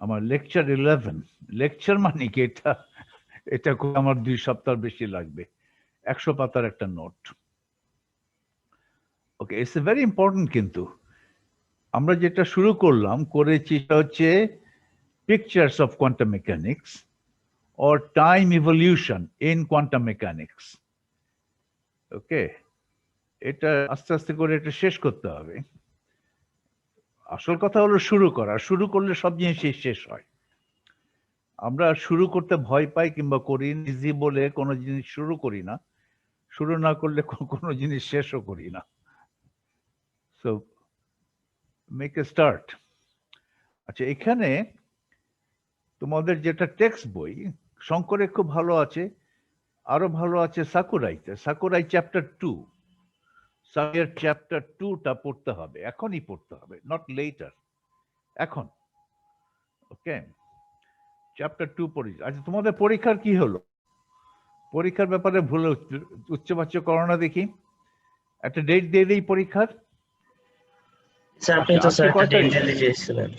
আমার lecture 11, lecture মানে কি এটা, এটা আমার 2 সপ্তাহ বেশি লাগবে, 100 পাতার একটা note. Okay, it's very important. কিন্তু আমরা যেটা শুরু করেছি সেটা হচ্ছে pictures of quantum mechanics or time evolution in quantum mechanics. ওকে, এটা আস্তে আস্তে করে এটা শেষ করতে হবে। আসল কথা হলো শুরু করা, শুরু করলে সব জিনিসই শেষ হয়। আমরা শুরু করতে ভয় পাই কিংবা করি ইজি বলে কোনো জিনিস শুরু করি না, শুরু না করলে কোনো জিনিস শেষও করি না। So make a start. আচ্ছা, এখানে তোমাদের যেটা টেক্সট বই শঙ্করে খুব ভালো আছে, আরো ভালো আছে সাকুরাইতে। সাকুরাই চ্যাপ্টার 2, সাকুরাইয়ের চ্যাপ্টার 2টা পড়তে হবে, এখনই পড়তে হবে, নট লেটার, এখন। ওকে, চ্যাপ্টার 2 পড়ি। আচ্ছা, তোমাদের পরীক্ষার কি হলো? পরীক্ষার ব্যাপারে ভুলে উচ্চবাচ্য করো না দেখি, একটা ডেট দিয়ে দেই পরীক্ষার। স্যার আপনি তো স্যার একটা ডেট দিয়ে দিয়েছিলেন।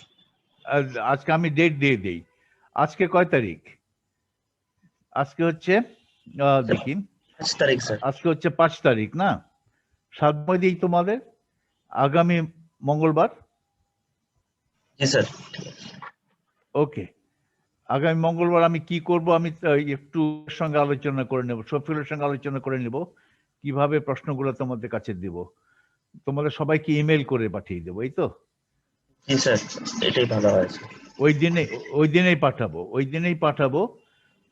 আজকে আমি ডেট দিয়ে দেই। আজকে কয় তারিখ? আজকে হচ্ছে দেখি, 5 তারিখ স্যার। আজকে হচ্ছে 5 তারিখ না? সময় দিই তোমাদের, আগামী মঙ্গলবার। জি স্যার। ওকে, আগামী মঙ্গলবার আমি কি করব, আমি একটু সঙ্গে আলোচনা করে নেব, শফিউলের সঙ্গে আলোচনা করে নেব কিভাবে প্রশ্নগুলো তোমাদের কাছে দিব। তোমাদের সবাইকে ইমেল করে পাঠিয়ে দেবো, এই তো? জি স্যার, এটাই ভালো হয়। ওই দিনেই পাঠাবো।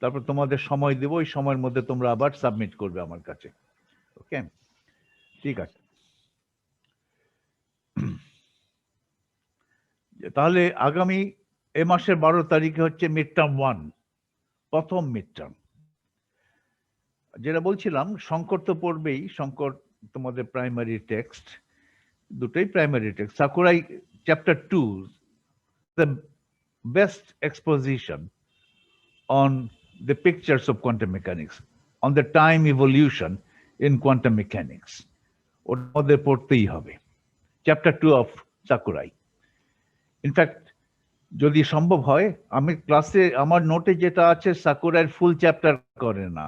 তারপর তোমাদের সময় দেবো, ওই সময়ের মধ্যে তোমরা আবার সাবমিট করবে আমার কাছে। ওকে, ঠিক আছে। তাহলে আগামী এ মাসের 12 তারিখে হচ্ছে মিড টার্ম 1, প্রথম মিড টার্ম। যেটা বলছিলাম, শঙ্কর তো পড়বেই, শঙ্কর তোমাদের প্রাইমারি টেক্সট, দুটোই primary text. Sakurai chapter 2, the best exposition on the pictures of quantum mechanics, on the time evolution in quantum mechanics. ওর মধ্যে পড়তেই হবে, চ্যাপ্টার 2 অফ সাকুরাই। ইনফ্যাক্ট যদি সম্ভব হয়, আমি ক্লাসে আমার নোটে যেটা আছে সাকুরাইয়ের ফুল চ্যাপ্টার করে না।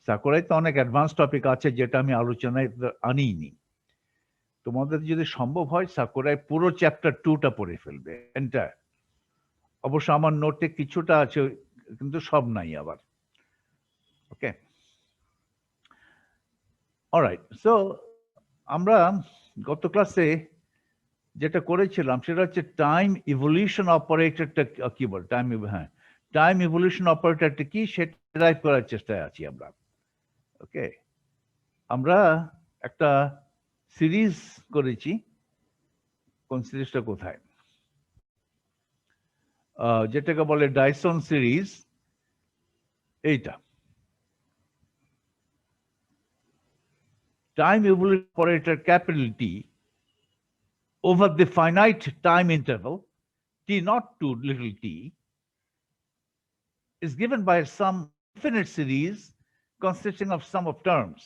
সাকুরাই তো অনেক অ্যাডভান্স টপিক আছে যেটা আমি আলোচনায় আনিনি। তোমাদের যদি সম্ভব হয় সাকুরাই পুরো চ্যাপ্টার 2টা পড়ে ফেলবে এন্টার। অবশ্য আমার নোটে কিছুটা আছে, কিন্তু সব নাই আবার। ওকে, অলরাইট। সো আমরা গত ক্লাসে যেটা করেছিলাম সেটা হচ্ছে টাইম ইভলিউশন অপারেটরটা কি বল, টাইম ইভলিউশন অপারেটরটা কি সেটা ডেরাইভ করার চেষ্টায় আছি আমরা। ওকে, আমরা একটা সিরিজ করেছি। কোন সিরিজটা কোথায়? যেটাকে বলে ডাইসন সিরিজ, এইটা। Time evolution operator capital T over the finite time interval t naught to little t is given by some infinite series consisting of sum of terms,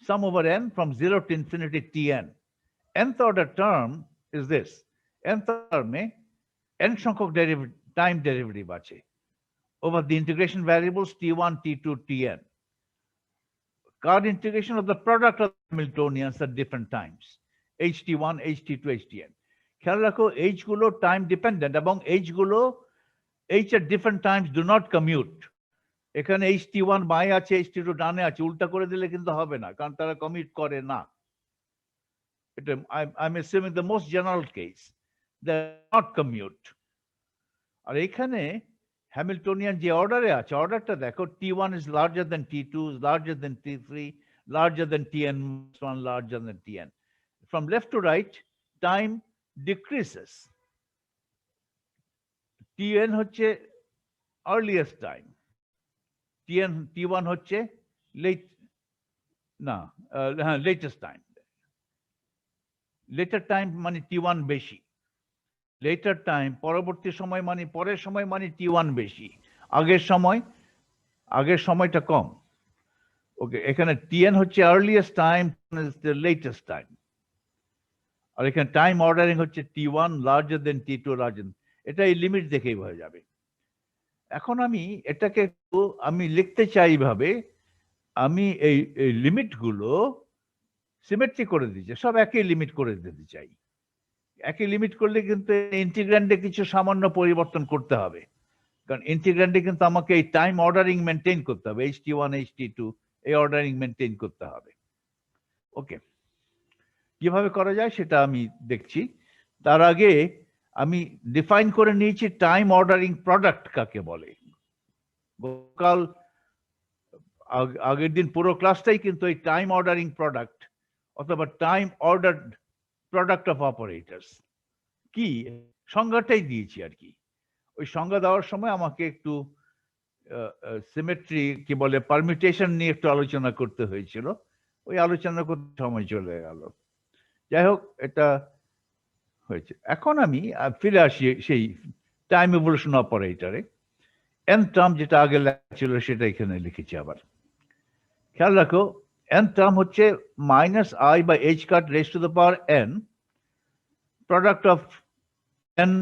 sum over n from 0 to infinity tn. Nth order term is this. Nth term n সংখ্যক time derivative আছে over the integration variables t1, t2, tn. Card integration of the product of the Hamiltonians at different times, ht1, ht2, htn. খেয়াল রাখো h গুলো time dependent এবং h গুলো h at different times do not commute. এখানে ht1 বাঁয়ে আছে, ht2 ডানে আছে, উল্টা করে দিলে কিন্তু হবে না, কারণ তারা কমিউট করে না। এটা I'm assuming the most general case, they not commute. আর এখানে হ্যামিল্টনিয়ান যে অর্ডারে আছে, অর্ডারটা দেখো, t1 is larger than t2, is larger than t3, larger than tn1, larger than tn. From left to right, time decreases. tn হচ্ছে earliest time, t1 হচ্ছে late, না হ্যাঁ latest time. later time মানে t1 বেশি, later time পরবর্তী সময় মানে পরের সময় মানে t1 বেশি, আগের সময়টা কম। ওকে, এখানে tn হচ্ছে earliest time, the latest time। আর এখানে টাইম অর্ডারিং হচ্ছে t1 larger than t2 larger than, এটা এই লিমিট দেখেই হয়ে যাবে। এখন আমি এটাকে একটু আমি লিখতে চাই ভাবে আমি এই লিমিটগুলো সিমেট্রি করে দিচ্ছি, সব একই লিমিট করে দিতে চাই। একই লিমিট করলে কিন্তু ইন্টিগ্র্যান্ডে কিছু সামান্য পরিবর্তন করতে হবে, কারণ ইন্টিগ্র্যান্ডে কিন্তু আমাকে এই টাইম অর্ডারিং মেনটেন করতে হবে, ht1 ht2 এই অর্ডারিং মেনটেন করতে হবে। ওকে, কিভাবে করা যায় সেটা আমি দেখছি। তার আগে আমি ডিফাইন করে নিয়েছি টাইম অর্ডারিং প্রোডাক্ট কাকে বলে। গতকাল আগের দিন পুরো ক্লাসটাই কিন্তু এই টাইম অর্ডারিং প্রোডাক্ট অথবা time ordered product of operators কি সংজ্ঞাটাই দিয়েছি আর কি। ওই সংজ্ঞা দেওয়ার সময় আমাকে একটু সিমেট্রি কি বলে পারমিউটেশন নিয়ে একটু আলোচনা করতে হয়েছিল, ওই আলোচনা করতে সময় চলে গেল। যাই হোক, এটা হয়েছে। এখন আমি ফিরে আসি সেই টাইম ইভলিউশন অপারেটরে। এন টার্ম যেটা আগে লেখা ছিল সেটা এখানে লিখেছি আবার। খেয়াল রাখো, এন টার্ম হচ্ছে minus i by h cut raise to the power n, product of n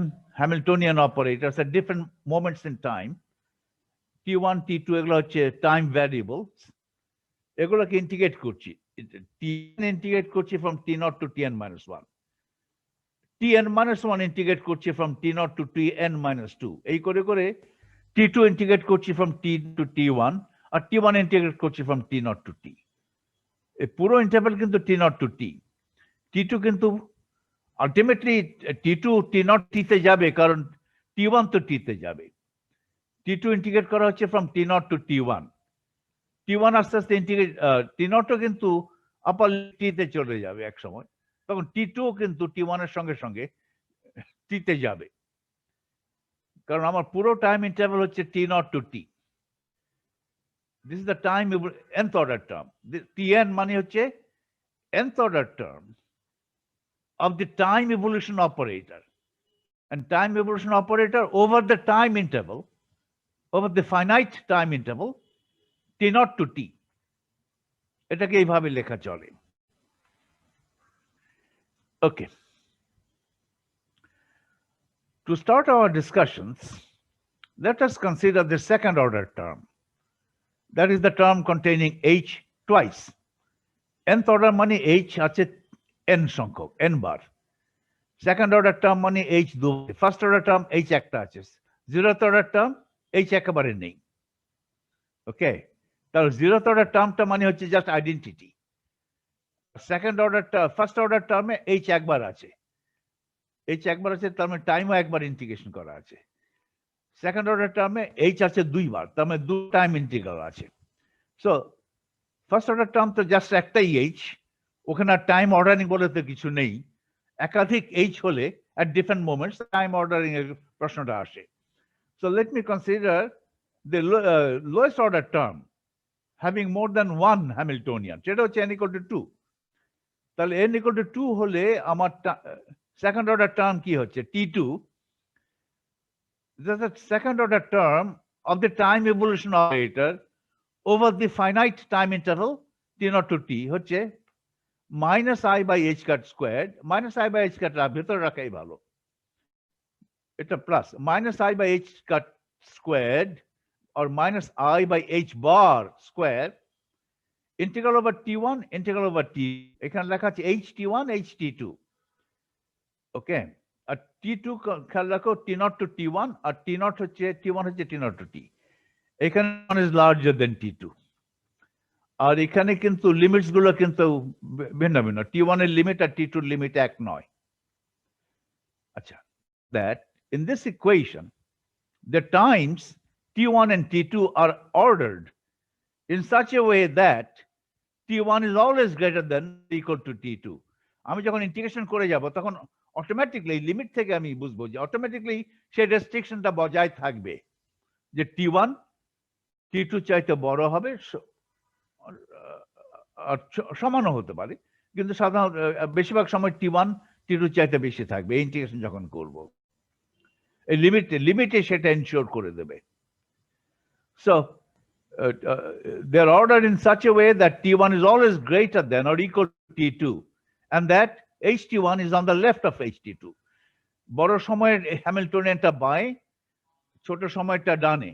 Hamiltonian operators at different moments in time, t1 t2 এগুলো হচ্ছে টাইম ভ্যারিয়েবলস, এগুলোকে ইন্টিগ্রেট করছি, tn ইন্টিগ্রেট করছি from t0 to tn minus 1, tn minus 1 integrate করছি from t0 to tn minus 2, এই করে করে t2 integrate করছি from t to t1, আর t1 ইন্টিগ্রেট করছি from t0 to t। এই পুরো ইন্টারভ্যাল কিন্তু t0 to t, t2 কিন্তু আলটিমেটলি t2 t0 t তে যাবে, কারণ t1 তো t তে যাবে। t2 ইন্টিগ্রেট করা হচ্ছে from t0 to t1, t1 আস্তে আস্তে ইন্টিগ্রেট t0 কিন্তু আপার t তে চলে যাবে এক সময়, তখন t2 কিন্তু t1 এর সঙ্গে সঙ্গে t তে যাবে, কারণ আমার পুরো টাইম ইন্টারভ্যাল হচ্ছে t0 to t। This is the time nth order term. tn মানে হচ্ছে nth order term of the time evolution operator, and time evolution operator over the time interval, over the finite time interval t0 to t, এটাকে এইভাবে লেখা চলে। Okay, to start our discussions, let us consider the second order term, that is the term containing h twice। nth order মানে h আছে n সংখ্যক, n বার। Second order term মানে h দু, first order term h একটা আছে, zeroth order term h একেবারে নেই। ওকে, তাহলে জিরোথ অর্ডার টার্মটা মানে হচ্ছে just identity. Second order first order টার্মে h একবার আছে, h একবার আছে, তার মানে টাইমও একবার ইন্টিগ্রেশন করা আছে। সেকেন্ড অর্ডার টার্মে h আছে দুইবার, তার মানে দু টাইম ইন্টিগ্রাল আছে। সো ফার্স্ট অর্ডার টার্ম তো জাস্ট একটাই h, ওখানে আর টাইম অর্ডারিং বলে তো কিছু নেই। একাধিক h হলে at different moments time ordering এর প্রশ্নটা আসে। So let me consider the lowest order term having more than one Hamiltonian, সেটা হচ্ছে n equal to 2। তাহলে n equal to 2 হলে আমার সেকেন্ড অর্ডার টার্ম কি হচ্ছে t2, the second order term of the time evolution operator over the finite time interval t0 to t হচ্ছে minus I by h cut squared, minus I by h cut ভেতরে রাখাই ভালো, এটা plus minus I by h cut squared or minus I by h bar square integral over t1 integral over t, এখানে লেখা আছে ht1 ht2। ওকে, আর t2 খেয়াল রাখো t0 to t1, R t0 হচ্ছে t1 হচ্ছে t0 to t, এখানে one is larger than t2। আর এখানে কিন্তু লিমিটস গুলো কিন্তু ভিন্ন ভিন্ন, t1 এর লিমিট আর t2 এর লিমিট এক নয়। আচ্ছা, that in this equation the times t1 and t2 are ordered in such a way that t1 is always greater than or equal to t2। আমি যখন ইন্টিগ্রেশন করে যাব তখন অটোমেটিকলি লিমিট থেকে আমি বুঝবো যে অটোমেটিকলি সেই রেস্ট্রিকশনটা বজায় থাকবে যে t1 t2 চাইতে বড় হবে, সমানও হতে পারে, কিন্তু সাধারণত বেশিরভাগ সময় t1 t2 চাইতে বেশি থাকবে এই ইন্টিগ্রেশন যখন করব। এই লিমিটে সেটা এনশিওর করে দেবে। So they are ordered in such a way that t1 is always greater than or equal to t2 and that ht1 is on the left of ht2। বড় সময়ের হ্যামিল্টনিয়ানটা বাঁয়ে, ছোট সময়টা ডানে।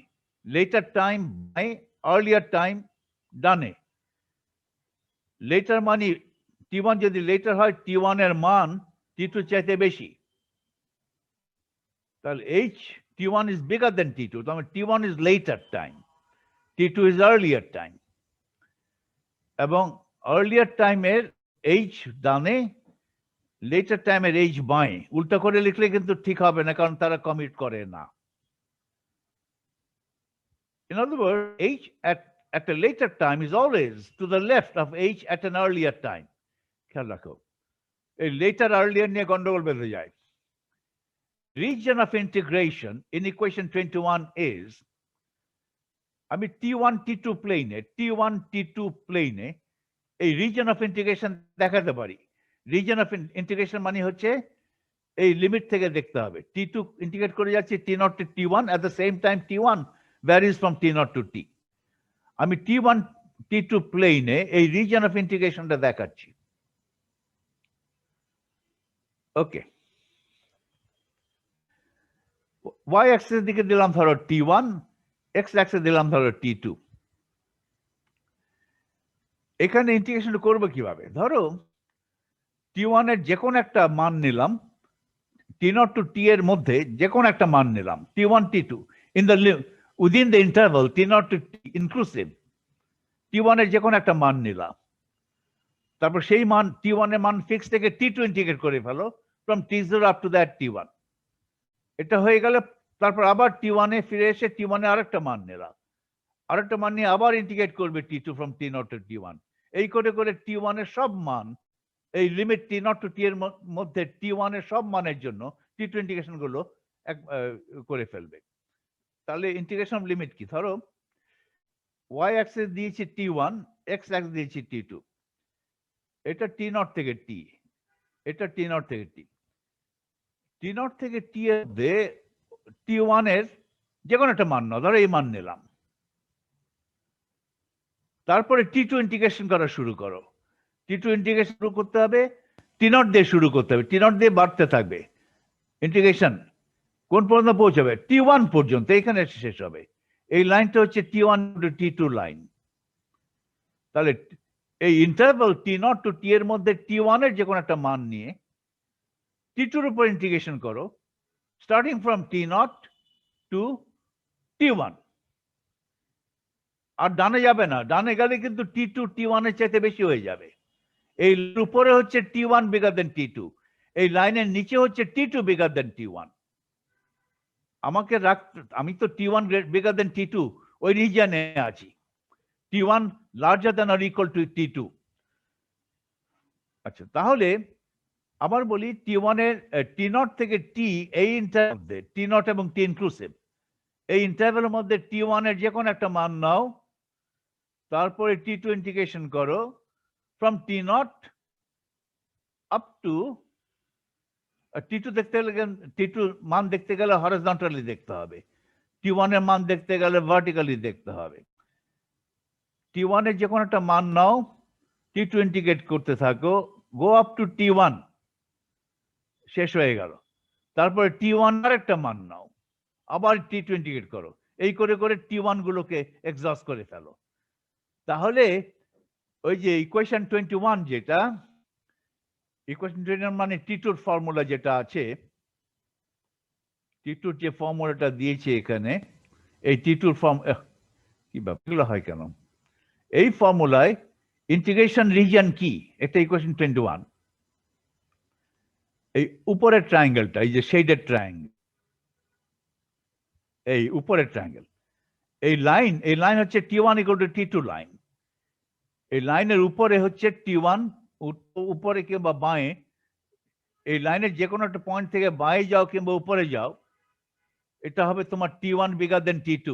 লেটার টাইম বাঁয়ে, আর্লিয়ার টাইম ডানে। Letter মানে T1 যদি লেটার হয়, T1 এর মান T2 চাইতে বেশি। তাহলে T1 is bigger than T2, তার মানে T1 is later time, T2 is earlier time। এবং earlier টাইমের H ডানে, later টাইমের H বাঁয়ে। উল্টা করে লিখলে কিন্তু ঠিক হবে না, কারণ তারা কমিট করে না। In other words, H at a later time is always to the left of H at an earlier time। খেয়াল রাখো, এই later earlier নিয়ে গন্ডগোল বেঁধে যায়। Region of integration in equation 21 is, আমি T1 T2 প্লেনে, T1 T2 প্লেনে এই রিজন অফ ইন্টিগ্রেশন দেখাতে পারি। রিজন অফ ইন্টিগ্রেশন মানে হচ্ছে এই লিমিট থেকে দেখতে হবে। T2 ইন্টিগ্রেট করে যাচ্ছে T0 to T1, at the same time T1 varies from T0 to T। আমি T1 T2 প্লেনে এই রিজন অফ ইন্টিগ্রেশনটা দেখাচ্ছি। ওকে, y অ্যাক্সিস দিকে দিলাম ধরো T1, x অ্যাক্সিস দিলাম ধরো T2। এখানে ইন্টিগ্রেশন করবো কিভাবে? ধরো T1 এর যে কোনো একটা মান নিলাম, T0 to T এর মধ্যে যে কোনো একটা মান নিলাম, T1 T2 in the within the interval T0 to T inclusive, T1 এর যে কোনো একটা মান নিলাম। তারপর সেই মান T1 এর মান ফিক্স থেকে T2 ইন্টিগ্রেট করে ফেলো from T0 up to that T1। এটা হয়ে গেলে তারপর আবার T1 এ ফিরে এসে T1 এ আরেকটা মান নিলাম, আরেকটা মান নিয়ে আবার ইন্টিগ্রেট করবে T2 from T0 to T1। এই করে করে T1 এর সব মান, এই লিমিট T0 to T এর মধ্যে T1 এর সব মানের জন্য T2 ইন্টিগ্রেশন গুলো করে ফেলবে। তাহলে ইন্টিগ্রেশন লিমিট কি? ধরো y অ্যাক্সিস দিয়েছি T1, x অ্যাক্সিস দিয়েছি T2। এটা T0 থেকে T, এটা T0 থেকে T। T0 থেকে T এর মধ্যে T1 এর যে কোনো একটা মান নাও, ধরো এই মান নিলাম। তারপরে T2 ইন্টিগ্রেশন করা শুরু করো। T2 ইন্টিগ্রেশন শুরু করতে হবে, T0 দিয়ে শুরু করতে হবে, T0 দিয়ে বাড়তে থাকবে ইন্টিগ্রেশন। কোন পর্যন্ত পৌঁছাবে? T1 পর্যন্ত, এখানে শেষ হবে। এই লাইনটা হচ্ছে T1 to T2 লাইন। তাহলে এই ইন্টারভাল T0 to T এর মধ্যে T1 এর যে কোনো একটা মান নিয়ে T2 এর উপর ইন্টিগ্রেশন করো, starting from T0 to T1। আর ডানে যাবে না, ডানে গেলে কিন্তু T2 T1 এর চাইতে বেশি হয়ে যাবে। এই উপরে হচ্ছে T1 বিগার দেন T2, এই লাইনের নিচে হচ্ছে T2 বিগার দেন T1। আমাকে আমি তো T1 বিগার দেন T2 ওই রিজিয়নে আছি, T1 larger than or equal two T2। আচ্ছা, তাহলে আবার বলি T1 এর T0 থেকে T এই ইন্টারভ্যাল মধ্যে, T0 এবং T ইনক্লুসিভ, এই ইন্টারভ্যালের মধ্যে T1 এর যে কোনো একটা মান নাও, তারপরে T2 ইন্টিগ্রেশন করো from T0 up to T2 দেখতে গেলে, T2 মান দেখতে গেলে হরিজন্টালি দেখতে হবে, T1 এর মান দেখতে গেলে ভার্টিক্যালি দেখতে হবে। T1 এর যে কোনো একটা মান নাও, T2 ইন্টিগ্রেট করতে থাকো, গো আপ টু T1, শেষ হয়ে গেল। তারপরে T1 আর একটা মান নাও, আবার T2 ইন্টিগ্রেট করো, এই করে করে T1 গুলোকে এক্সহস্ট করে ফেলো। তাহলে ওই যে ইকুয়েশন 21, যেটা ইকুয়েশন 21 মানে T2 ফর্মুলা যেটা আছে, T2 যে ফর্মুলাটা দিয়েছে এখানে, এই T2 ফর্ম কি ব্যাপারগুলো হয় কেন? এই ফর্মুলায় ইন্টিগ্রেশন রিজিয়ন কি? এটা ইকুয়েশন 21। এই উপরের ট্রায়াঙ্গেলটা, এই যে শেডেড ট্রায়াঙ্গেল, এই উপরের ট্রায়াঙ্গেল, এই লাইন হচ্ছে T1 equal to T2 line. এই লাইনের উপরে হচ্ছে T1, উপরে কিংবা বাঁয়ে, এই লাইনের যে কোনো একটা পয়েন্ট থেকে বাঁয়ে যাও কিংবা উপরে যাও, এটা হবে তোমার T1 বিগার দেন T2।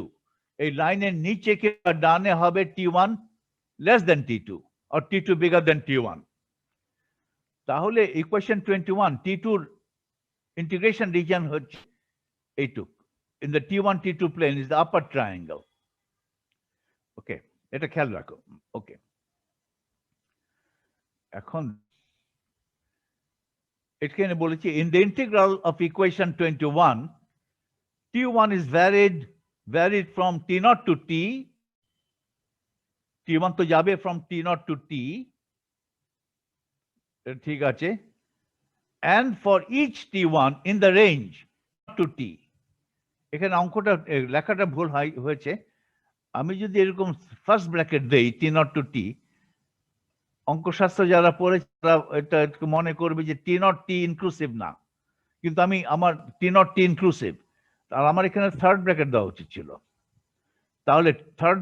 এই লাইনের নিচে কিংবা ডানে হবে T1 লেস দেন T2 আর T2 বিগার দেন T1। তাহলে ইকুয়েশন 21 T2 ইন্টিগ্রেশন রিজিয়ন হচ্ছে এইটুক, in the T1 T2 plane is the upper triangle। ওকে, এটা খেয়াল রাখো। ওকে, এখন এখানে বলেছি in the integral of equation 21 t1 is varied from t0 to t, t1 তো যাবে from t0 to t, ঠিক আছে, and for each t1 in the range to t, এখানে অঙ্কটা লেখাটা ভুল হয়েছে, আমি যদি এরকম ফার্স্ট ব্র্যাকেট দেই t0 to t, অঙ্কশাস্ত্র যারা পড়েছে তারা এটা মনে করবে যে t0 t ইনক্লুসিভ না, কিন্তু আমি আমার t0 t ইনক্লুসিভ, আর আমার এখানে থার্ড ব্র্যাকেট দেওয়া উচিত ছিল, তাহলে থার্ড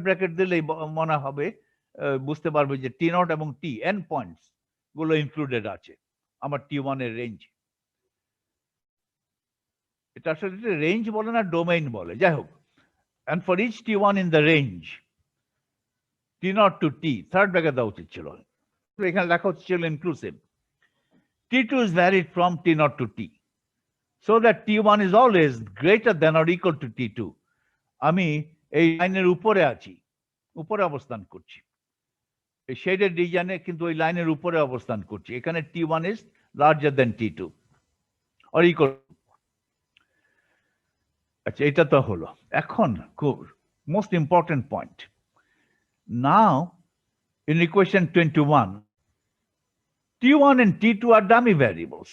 ব্র্যাকেট দিলেই মনে হবে, বুঝতে পারবে যে t0 এবং t এন্ড পয়েন্টস গুলো ইনক্লুডেড আছে আমার t1 এর রেঞ্জ। এটা আসলে রেঞ্জ বলে না, ডোমেইন বলে, যাই হোক, and for each t1 in the range t0 to t, third bracket দেওয়া উচিত ছিল, এখানে লেখা উচিত ছিল inclusive. t2 is varied from t0 to t, so that t1 is always greater than or equal to t2. আমি এই লাইনের উপরে আছি, উপরে অবস্থান করছি, এই শেডেড রিজিয়নে, কিন্তু ওই লাইনের উপরে অবস্থান করছি, এখানে t1 is larger than t2 or equal। আচ্ছা, এটা তো হলো। এখন খুব most important point, now in equation 21 t1 and t2 are dummy variables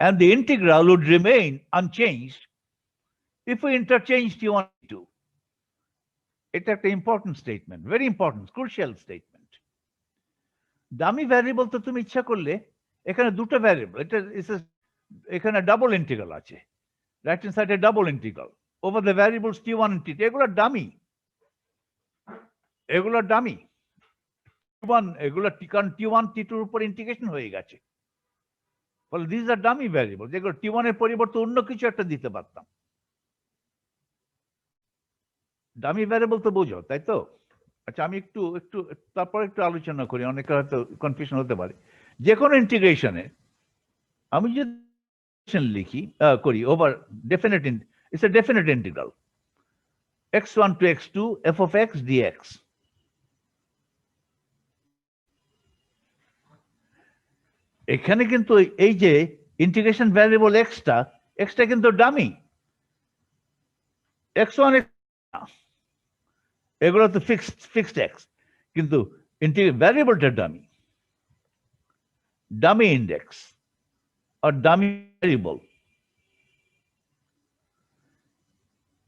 and the integral would remain unchanged if we interchange t1 and t2. এটা একটা important statement, very important, crucial statement. Dummy variable তো তুমি ইচ্ছা করলে, এখানে দুটো variable, এখানে double integral আছে, রাইট হ্যান্ড সাইডে double integral over the variables t1 and t2, এগুলো ডামি, এগুলো ডামি এগুলো কারণ t1 t2 এর উপর ইন্টিগ্রেশন হয়ে গেছে, ফলে দিস আর ডামি ভ্যারিয়েবল, যেগুলো t1 এর পরিবর্তে অন্য কিছু একটা দিতে পারতাম। ডামি ভ্যারিয়েবল তো বোঝো, তাই তো? আচ্ছা, আমি একটু তারপর একটু আলোচনা করি, অনেকে হয়তো কনফিউশন হতে পারে। যে কোনো ইন্টিগ্রেশনে আমি যদি লিখি করি over definite, it's a definite integral x1 to x2 f of x dx। এখানে কিন্তু এই যে ইন্টিগ্রেশন ভ্যারিয়েবল এক্সটা কিন্তু ডামি, x1 এগুলো তো ফিক্সড এক্স, কিন্তু ভ্যারিয়েবলটা ডামি ইন্ডেক্স আর ডামি ভ্যারিয়েবল।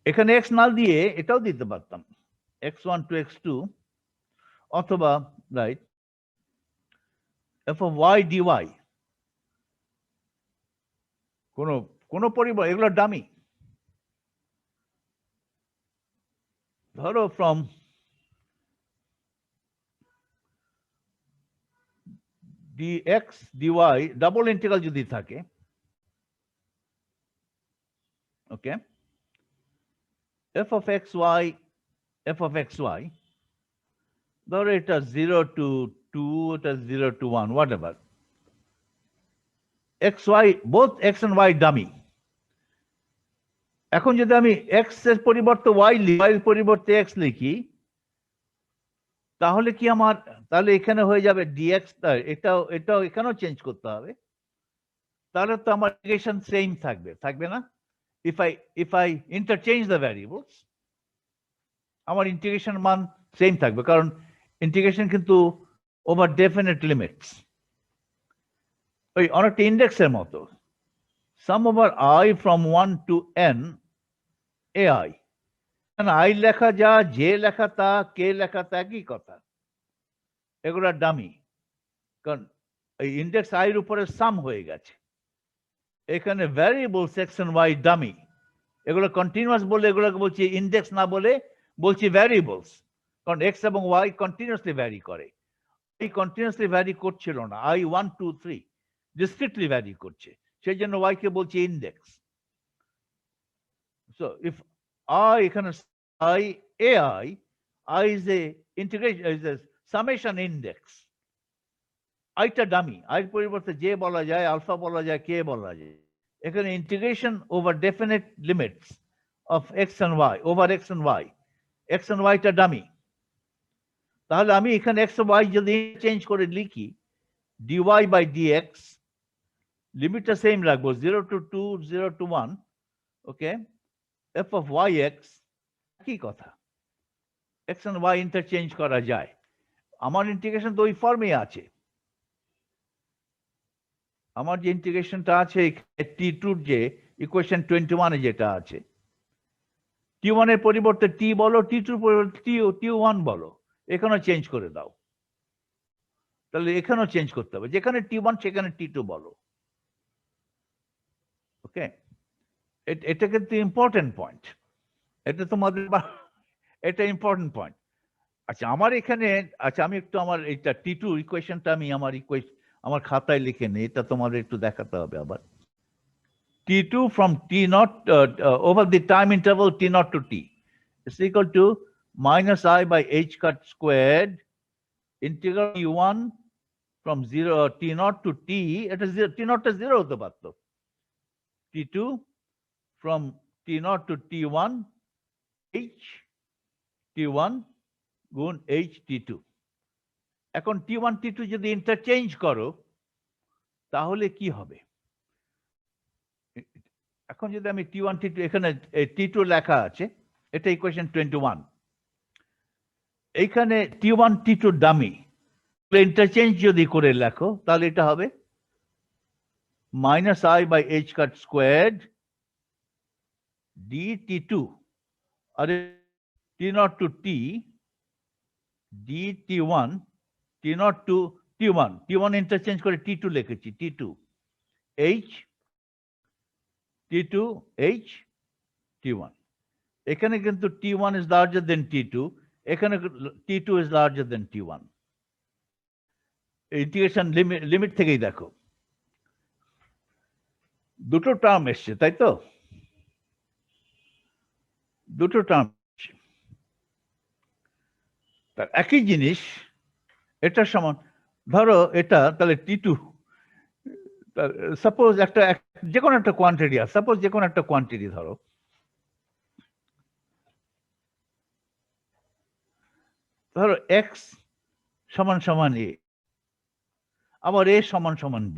এখানে এক্স না দিয়ে এটাও দিতে পারতাম, x1 to x2, অথবা right f of y dy, কোনো পরিবর্তন, এগুলো ডামি। ধরো from dx dy double integral যদি থাকে, ওকে, f of xy, ধরো এটা 0 to 2, এটা 0 to 1, whatever, xy, both x and y dummy. এখন যদি আমি x এর পরিবর্তে y এর পরিবর্তে x লিখি, তাহলে কি তাহলে এখানে হয়ে যাবে dx, এটাও এখানেও চেঞ্জ করতে হবে, তাহলে তো আমার ইন্টিগ্রেশন সেম থাকবে না? if I interchange the variables, আমার ইন্টিগ্রেশন মান সেম থাকবে, কারণ ইন্টিগ্রেশন কিন্তু ওভার ডেফিনেট লিমিটস, ওই অনেকটা ইন্ডেক্সের মতো, sum over i from 1 to n ai, I লেখা যা, জে লেখা তা, কে লেখা তা, একই কথা, এগুলো ডামি, কারণ এই ইন্ডেক্স আই এর উপরে সাম হয়ে গেছে। এখানে variables x and y dummy, এগুলো কন্টিনিউয়াস বলে এগুলোকে বলছি ইন্ডেক্স, না বলে বলছি ভ্যারিয়েবলস, কারণ এক্স এবং ওয়াই কন্টিনিউয়াসলি ভ্যারি করে। এই কন্টিনিউয়াসলি ভ্যারি করছিল না, i 1 2 3 ডিসক্রিটলি ভ্যারি করছে, সেই জন্য ওয়াই কে বলছি ইন্ডেক্স। সো ইফ I এখানে I is a integration, is a summation index, I টা ডামি, I এর পরিবর্তে জে বলা যায়, আলফা বলা যায়, কে বলা যায়। এখানে integration over definite limits of x and y, over x and y, x and y টা ডামি। তাহলে আমি এখানে এক্স ও ওয়াই যদি চেঞ্জ করে লিখি, dy by dx, লিমিটটা সেম রাখবো 0 to 2, 0 to 1, okay, f of yx, কি কথা, x and y ইন্টারচেঞ্জ করা যায়, আমার ইন্টিগ্রেশন তো ওই ফর্মে আছে, আমার যে ইন্টিগ্রেশনটা আছে t2 যে ইকুয়েশন 21 এ যেটা আছে, t1 এর পরিবর্তে t বলো, t2 এর পরিবর্তে t1 বলো, এখানেও চেঞ্জ করে দাও, তাহলে এখানেও চেঞ্জ করতে হবে, যেখানে t1 সেখানে t2 বলো, ওকে। এটা কিন্তু ইম্পর্টেন্ট পয়েন্ট, এটা তোমাদের এটা ইম্পর্টেন্ট পয়েন্ট। আচ্ছা আমার এখানে, আচ্ছা আমি একটু আমার এটা t2 ইকুয়েশনটা আমি আমার খাতায় লিখে নিই, এটা তোমাদের একটু দেখাতে হবে আবার। t2 from t0 over the time interval t0 to t is equal to minus I by h cut squared integral t1 from 0 t0 to t, এটা t0 টা 0 হতে পারতো, t2 from t0 to t1 h t1 গুণ h t2। এখন t1 t2 যদি interchange করো তাহলে কি হবে, এখন যদি আমি t1 t2, এখানে t2 লেখা আছে, এটা ইকুয়েশন 21, এইখানে t1 t2 ডামি, ইন্টারচেঞ্জ যদি করে লেখো তাহলে এটা হবে minus I by h cut squared dt2, আর t0 to t dt1 t0 to t1 interchange করে t2 লিখেছি, t2 h t2 h t1, এখানে কিন্তু t1 is larger than t2, এখানে t2 is larger than t1, integration limit থেকেই দেখো দুটো term এসছে, তাই তো, দুটো টার্ম, তার একই জিনিস, এটা সমান, ধরো এটা তাহলে t2, সাপোজ একটা যে কোনো একটা কোয়ান্টিটি আছে, সাপোজ যে কোনো একটা কোয়ান্টিটি ধরো, ধরো x সমান সমান a, আবার a সমান সমান b,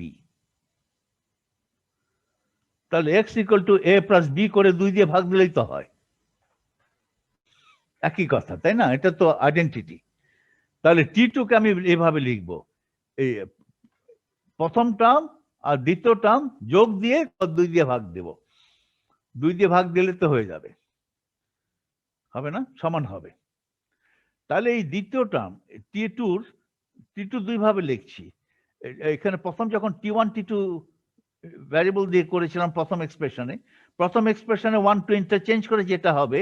তাহলে x equal to a plus b করে 2 দিয়ে ভাগ দিলেই তো হয়, একই কথা তাই না, এটা তো আইডেন্টিটি। তাহলে t2 কে আমি এভাবে লিখবো, এই প্রথম টার্ম আর দ্বিতীয় টার্ম যোগ দিয়ে 2 দিয়ে ভাগ দেব, 2 দিয়ে ভাগ দিলে তো হয়ে যাবে, হবে না, সমান হবে। তাহলে এই দ্বিতীয় টার্ম t2 দুই ভাবে লিখছি, এখানে প্রথম যখন t1 t2 ভ্যারিয়েবল দিয়ে করেছিলাম প্রথম এক্সপ্রেশনে 1 2 ইন্টারচেঞ্জ করে যেটা হবে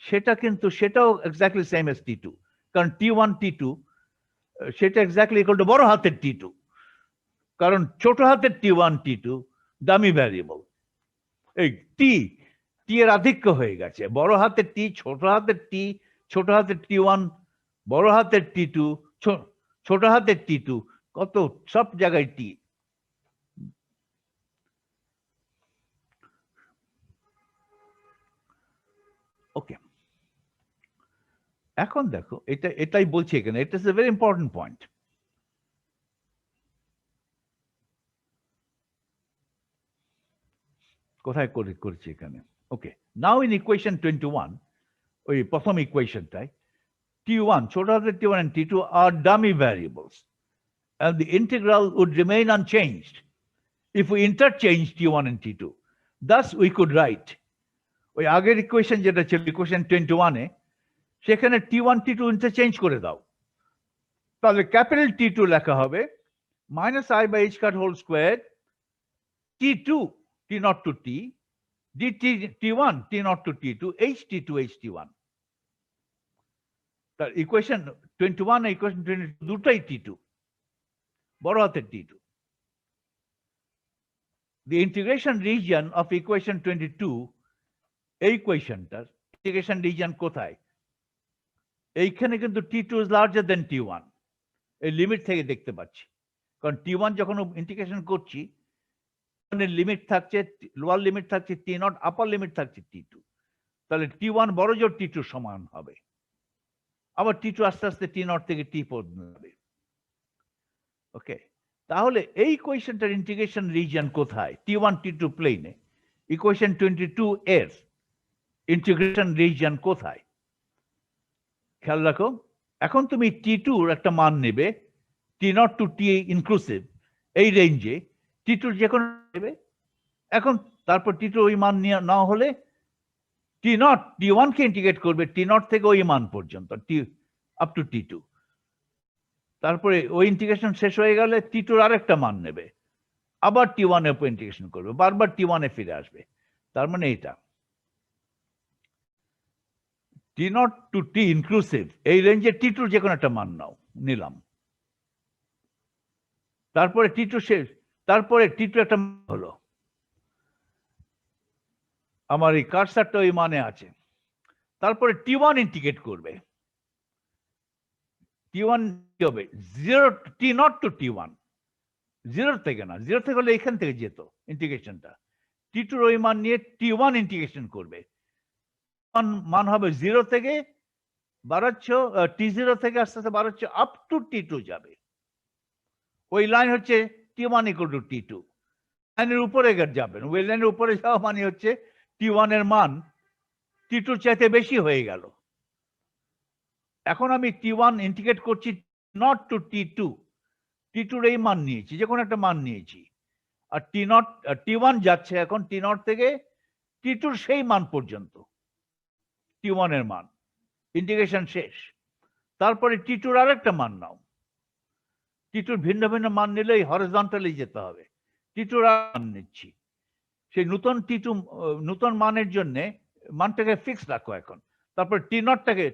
সেটা কিন্তু সেটাও এক্স্যাক্টলি সেম এস t2, কারণ t1 t2 সেটা এক্স্যাক্টলি ইকুয়াল টু বড় হাতের t2, কারণ ছোট হাতের t1 t2 ডামি ভ্যারিয়েবল, এই টি এর আধিক্য হয়ে গেছে, বড় হাতের টি, ছোট হাতের টি, ছোট হাতের t1, বড় হাতের t2, ছোট হাতের t2, কত সব জায়গায় টি। ওকে, এখন দেখো এটাই বলছি এখানে, এটা is a very important point. কোথায় করেছি এখানে, ওকে, নাও ইন ইকুয়েশন 21, ওই প্রথম ইকুয়েশনটাই t1 ছোট হাতের t1 and t2 are dummy variables and the integral would remain unchanged if we interchange t1 and t2. Thus we could write, ওই আগের ইকুয়েশন যেটা ছিল ইকুয়েশন 21 এ, সেখানে t1 t2 ইন্টারচেঞ্জ করে দাও, তাহলে ক্যাপিটাল t2 লেখা হবে minus I by h cut whole squared t2 t0 to t dt t1 t0 to t2 h t2 h t1, তার ইকুয়েশন 21 আর ইকুয়েশন 22 দুটাই t2, বড় হাতের t2। The integration region of equation 22, এই ইকুয়েশনটার integration region কোথায়, এইখানে কিন্তু t2 is larger than t1, এই limit থেকে দেখতে পাচ্ছি, কারণ t1 যখন ইন্টিগ্রেশন করছি লিমিট থাকছে, লোয়ার লিমিট থাকছে t0, আপার লিমিট থাকছে t2, তাহলে t1 বড় জোর t2 সমান হবে, আবার t2 আস্তে আস্তে t0 থেকে t পর্যন্ত হবে। ওকে, তাহলে এই ইকুয়েশনটার ইন্টিগ্রেশন রিজিয়ন কোথায়? T1 T2 প্লেনে ইকুয়েশন 22 এর ইন্টিগ্রেশন রিজিয়ন কোথায়? খেয়াল রাখো, এখন তুমি T2 একটা মান নেবে, T0 টু T ইনক্লুসিভ, এই রেঞ্জে T2 যে কোনো নেবে। এখন তারপর T2 ওই মান না হলে T0 T1 কে ইন্টিগ্রেট করবে T0 থেকে ওই মান পর্যন্ত, আপ টু T2। তারপরে ওই ইন্টিগ্রেশন শেষ হয়ে গেলে T2 এর আরেকটা মান নেবে, আবার T1 এর উপর ইন্টিগ্রেশন করবে, বারবার T1 এ ফিরে আসবে। তার মানে এটা T0 টু T ইনক্লুসিভ এই রেঞ্জে T2 যে কোনো একটা মান নিলাম। তারপরে T2 শেষ, তারপরে T2 একটা হলো, আমার এই কার্সারটা ওই মানে আছে। তারপরে T1 ইন্টিগ্রেট করবে। T1 কি হবে? 0 T0 টু T1, 0 থেকে না, 0 থেকে হলে এখান থেকে যেত ইন্টিগ্রেশনটা। T2 ওই মান নিয়ে T1 ইন্টিগ্রেশন করবে, মান হবে 0 থেকে বাড়াচ্ছ, T0 থেকে আস্তে আস্তে বাড়াচ্ছ আপ টু T2 যাবে। ওই লাইন হচ্ছে T1 ইকুয়াল টু T2। লাইনের উপরে যাবেন, ওই লাইনের উপরে যাওয়া মানে হচ্ছে T1 এর মান T2 চাইতে বেশি হয়ে গেল। এখন আমি T1 ইন্টিগ্রেট করছি নট টু T2, T2 এই মান নিয়েছি, যে কোনো একটা মান নিয়েছি, আর T1 যাচ্ছে এখন T0 থেকে T2 সেই মান পর্যন্ত, T1 এর মান, ইন্টিগ্রেশন শেষ। তারপরে T2 আরেকটা মান নাও, T2 ভিন্ন ভিন্ন মান নিলেই হরিজন্টালি যেতে হবে। T2 মান নিচ্ছি, সেই নতুন মানের জন্য মানটাকে ফিক্স রাখো এখন। তারপর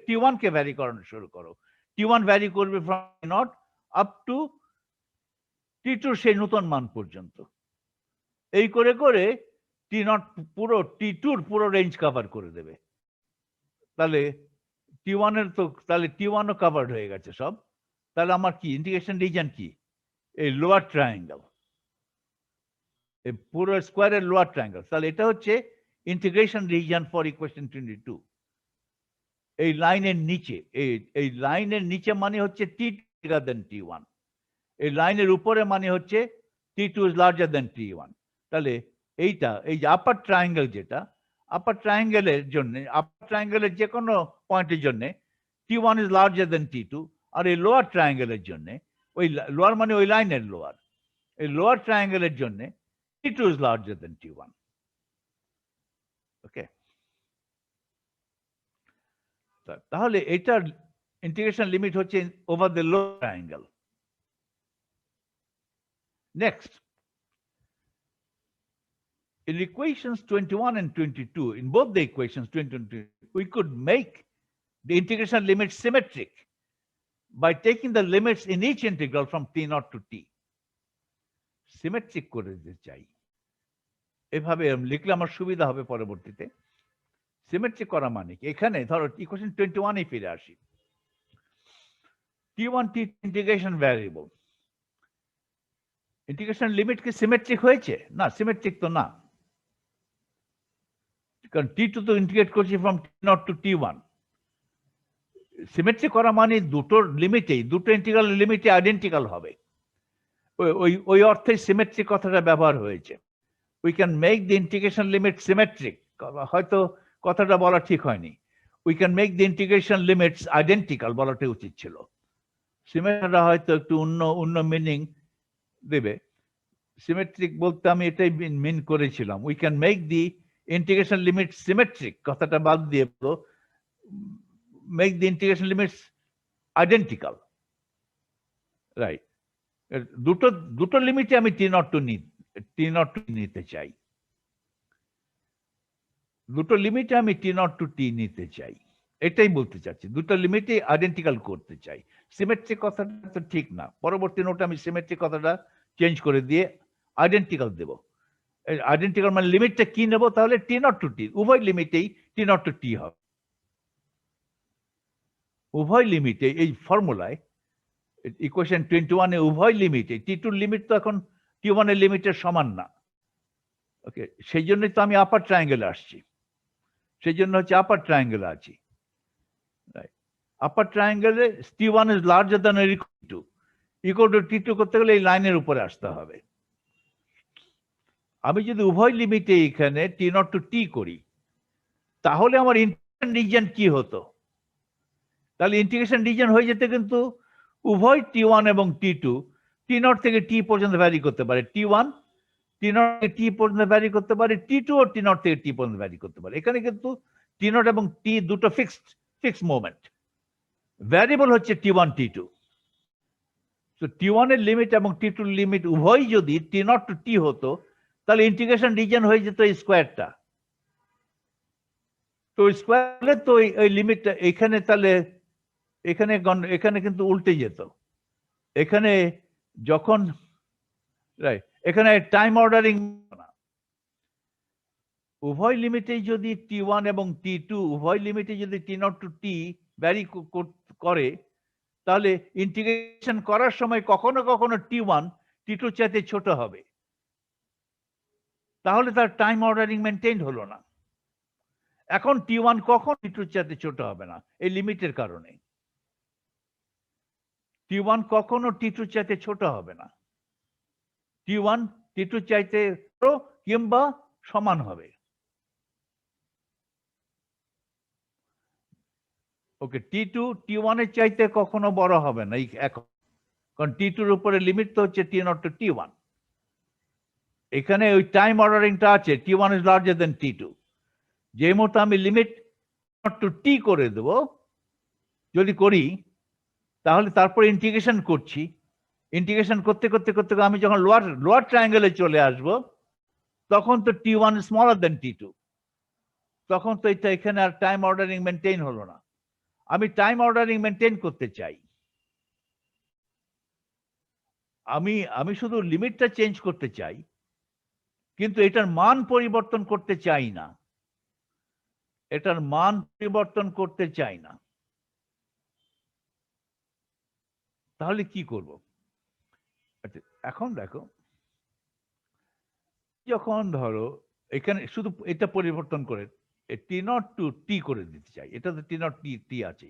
T1 কে ভ্যারি করানো শুরু করো। T1 ভ্যারি করবে from T0 up to T2 সেই নতুন মান পর্যন্ত। এই করে করে T0 পুরো T2 পুরো রেঞ্জ কভার করে দেবে। তাহলে T1 এর তো, তাহলে T1 ও কভার্ড হয়ে গেছে সব। তাহলে আমার কি ইন্টিগ্রেশন রিজিয়ন কি? এই লোয়ার ট্রায়াঙ্গেল, এই পুরো স্কোয়ারের লোয়ার ট্রায়াঙ্গেল। তাহলে এটা হচ্ছে ইন্টিগ্রেশন রিজিয়ন ফর ইকুয়েশন 22। এই লাইনের নিচে, এই লাইনের নিচে মানে হচ্ছে T2 গ্রেটার দেন T1, এই লাইনের উপরে মানে হচ্ছে T2 is larger then T1। তাহলে এইটা, এই যে আপার ট্রায়াঙ্গেল, যেটা আপার ট্রায়াঙ্গেলের জন্য, আপার ট্রায়াঙ্গেলের যে কোনো পয়েন্টের জন্য T1 is larger then T2, আর এই লোয়ার ট্রায়াঙ্গেলের জন্য, ওই লোয়ার মানে ওই লাইনের লোয়ার, এই লোয়ার ট্রায়াঙ্গেলের জন্য T2 is larger then T1। ওকে, তাহলে এটার ইন্টিগ্রেশন লিমিট হচ্ছে over the lower triangle. Next, in equations 21 and 22, in both the equations 20 and 22, we could make the integration limit symmetric by taking the limits in each integral from T0 to T. Symmetric করে দিতে চাই, এভাবে লিখলে আমার সুবিধা হবে পরবর্তীতে। Symmetric করা মানে কি? এখানে ধরো ইকুয়েশন 21 এ ফিরে আসি। T1 T integration variable, integration limit কি সিমেট্রিক হয়েছে? না, সিমেট্রিক তো না, কারণ T2 তো ইন্টিগ্রেট করছি from T0 to T1। Symmetric করা মানে দুটোর লিমিটেই, দুটো ইন্টিগ্রাল লিমিটে আইডেন্টিক্যাল হবে, ওই অর্থে সিমেট্রিক কথাটা ব্যবহার হয়েছে। We can make the integration limit symmetric, হয়তো কথাটা বলা ঠিক হয়নি। We can make the integration limits identical বলাটা উচিত ছিল। সিমেট্রিকটা হয়তো একটু অন্য মিনিং দেবে। সিমেট্রিক বলতে আমি এটাই মিন করেছিলাম, we can make the integration limit symmetric, কথাটা বাদ দিয়ে make the integration limits identical, right. দুটো লিমিটে আমি T0 টু নিতে চাই, দুটো লিমিটে আমি T0 টু T নিতে চাই, এটাই বলতে চাচ্ছি, দুটো লিমিটে আইডেন্টিক্যাল করতে চাই। সিমেট্রিক কথাটা তো ঠিক না, পরবর্তী নোটে আমি সিমেট্রিক কথাটা চেঞ্জ করে দিয়ে আইডেন্টিক্যাল দেব। আইডেন্টিক্যাল মানে লিমিটটা কি নেব? তাহলে T0 টু T, উভয় লিমিটেই T0 টু T হবে। উভয় লিমিটে এই ফর্মুলায় ইকুয়েশন 21 এ উভয় লিমিটে, T2 লিমিট তো এখন T1 এর লিমিটের সমান না। ওকে, সেই জন্যই তো আমি আপার ট্রায়াঙ্গেলে আসছি, সেই জন্য হচ্ছে আপার ট্রায়াঙ্গেলে আছি। আপার ট্রায়াঙ্গেলে T1 is larger than or equal to, equal to T two করতে গেলে এই লাইনের উপরে আসতে হবে। আমি যদি উভয় লিমিটে এখানে টি নট টু টি করি, তাহলে আমার ইন্টিগ্রেশন রিজিয়ন কি হতো? তাহলে ইন্টিগ্রেশন রিজিয়ন হয়ে যেতে কিন্তু উভয় টি ওয়ান এবং টি টু টি নট থেকে টি পর্যন্ত ভ্যারি করতে পারে, টি ওয়ান টি নট থেকে টি পর্যন্ত ভ্যারি করতে পারে, টি টু ও টি নট থেকে টি পর্যন্ত ভ্যারি করতে পারে। এখানে কিন্তু টি নট এবং টি দুটো ফিক্সড মোমেন্ট, ভ্যারিয়েবল হচ্ছে টি ওয়ান টি টু। তো টি ওয়ানের লিমিট এবং টি টুর লিমিট উভয় যদি টি নট টু টি হতো, তাহলে ইন্টিগ্রেশন রিজিয়ন হয়ে যেত এই স্কোয়ারটা। তো স্কোয়ার হলে তো এই লিমিটটা এখানে, তাহলে এখানে কিন্তু উল্টে যেত। এখানে যখন এখানে টাইম অর্ডারিং, উভয় লিমিটে যদি টি ওয়ান এবং টি টু উভয় লিমিটে যদি টি নট টু টি ভ্যারি করে, তাহলে ইন্টিগ্রেশন করার সময় কখনো কখনো টি ওয়ান টি টু চাইতে ছোট হবে, তাহলে তার টাইম অর্ডারিং মেনটেন হলো না। এখন টি ওয়ান কখন টি টুর চাইতে ছোট হবে না এই লিমিটের কারণে। টি ওয়ান কখনো টি টুর চাইতে ছোট হবে না, টি ওয়ান টি টুর চাইতে কিংবা সমান হবে। ওকে, টি টু টি ওয়ানের চাইতে কখনো বড় হবে না এখন, কারণ টি টুর উপরে লিমিট তো হচ্ছে T not to T one. এখানে ওই টাইম অর্ডারিংটা আছে, T one is larger than T two. যে মুহূর্তে আমি লিমিট নট টু টি করে দেব, যদি করি, তাহলে তারপরে ইন্টিগ্রেশন করছি, ইন্টিগ্রেশন করতে করতে করতে আমি যখন লোয়ার ট্রায়াঙ্গেলে চলে আসব, তখন তো টি ওয়ান স্মলার দেন টি টু, তখন তো এটা এখানে আর টাইম অর্ডারিং মেনটেন হলো না। আমি টাইম অর্ডারিং মেনটেন করতে চাই, আমি শুধু লিমিটটা চেঞ্জ করতে চাই, কিন্তু এটার মান পরিবর্তন করতে চাই না, এটার মান পরিবর্তন করতে চাই না। তাহলে কি করব? এখন দেখো, যখন ধরো এখানে শুধু এটা পরিবর্তন করে টি নট টু টি করে দিতে চাই, এটা তো টি নট টি টি আছে,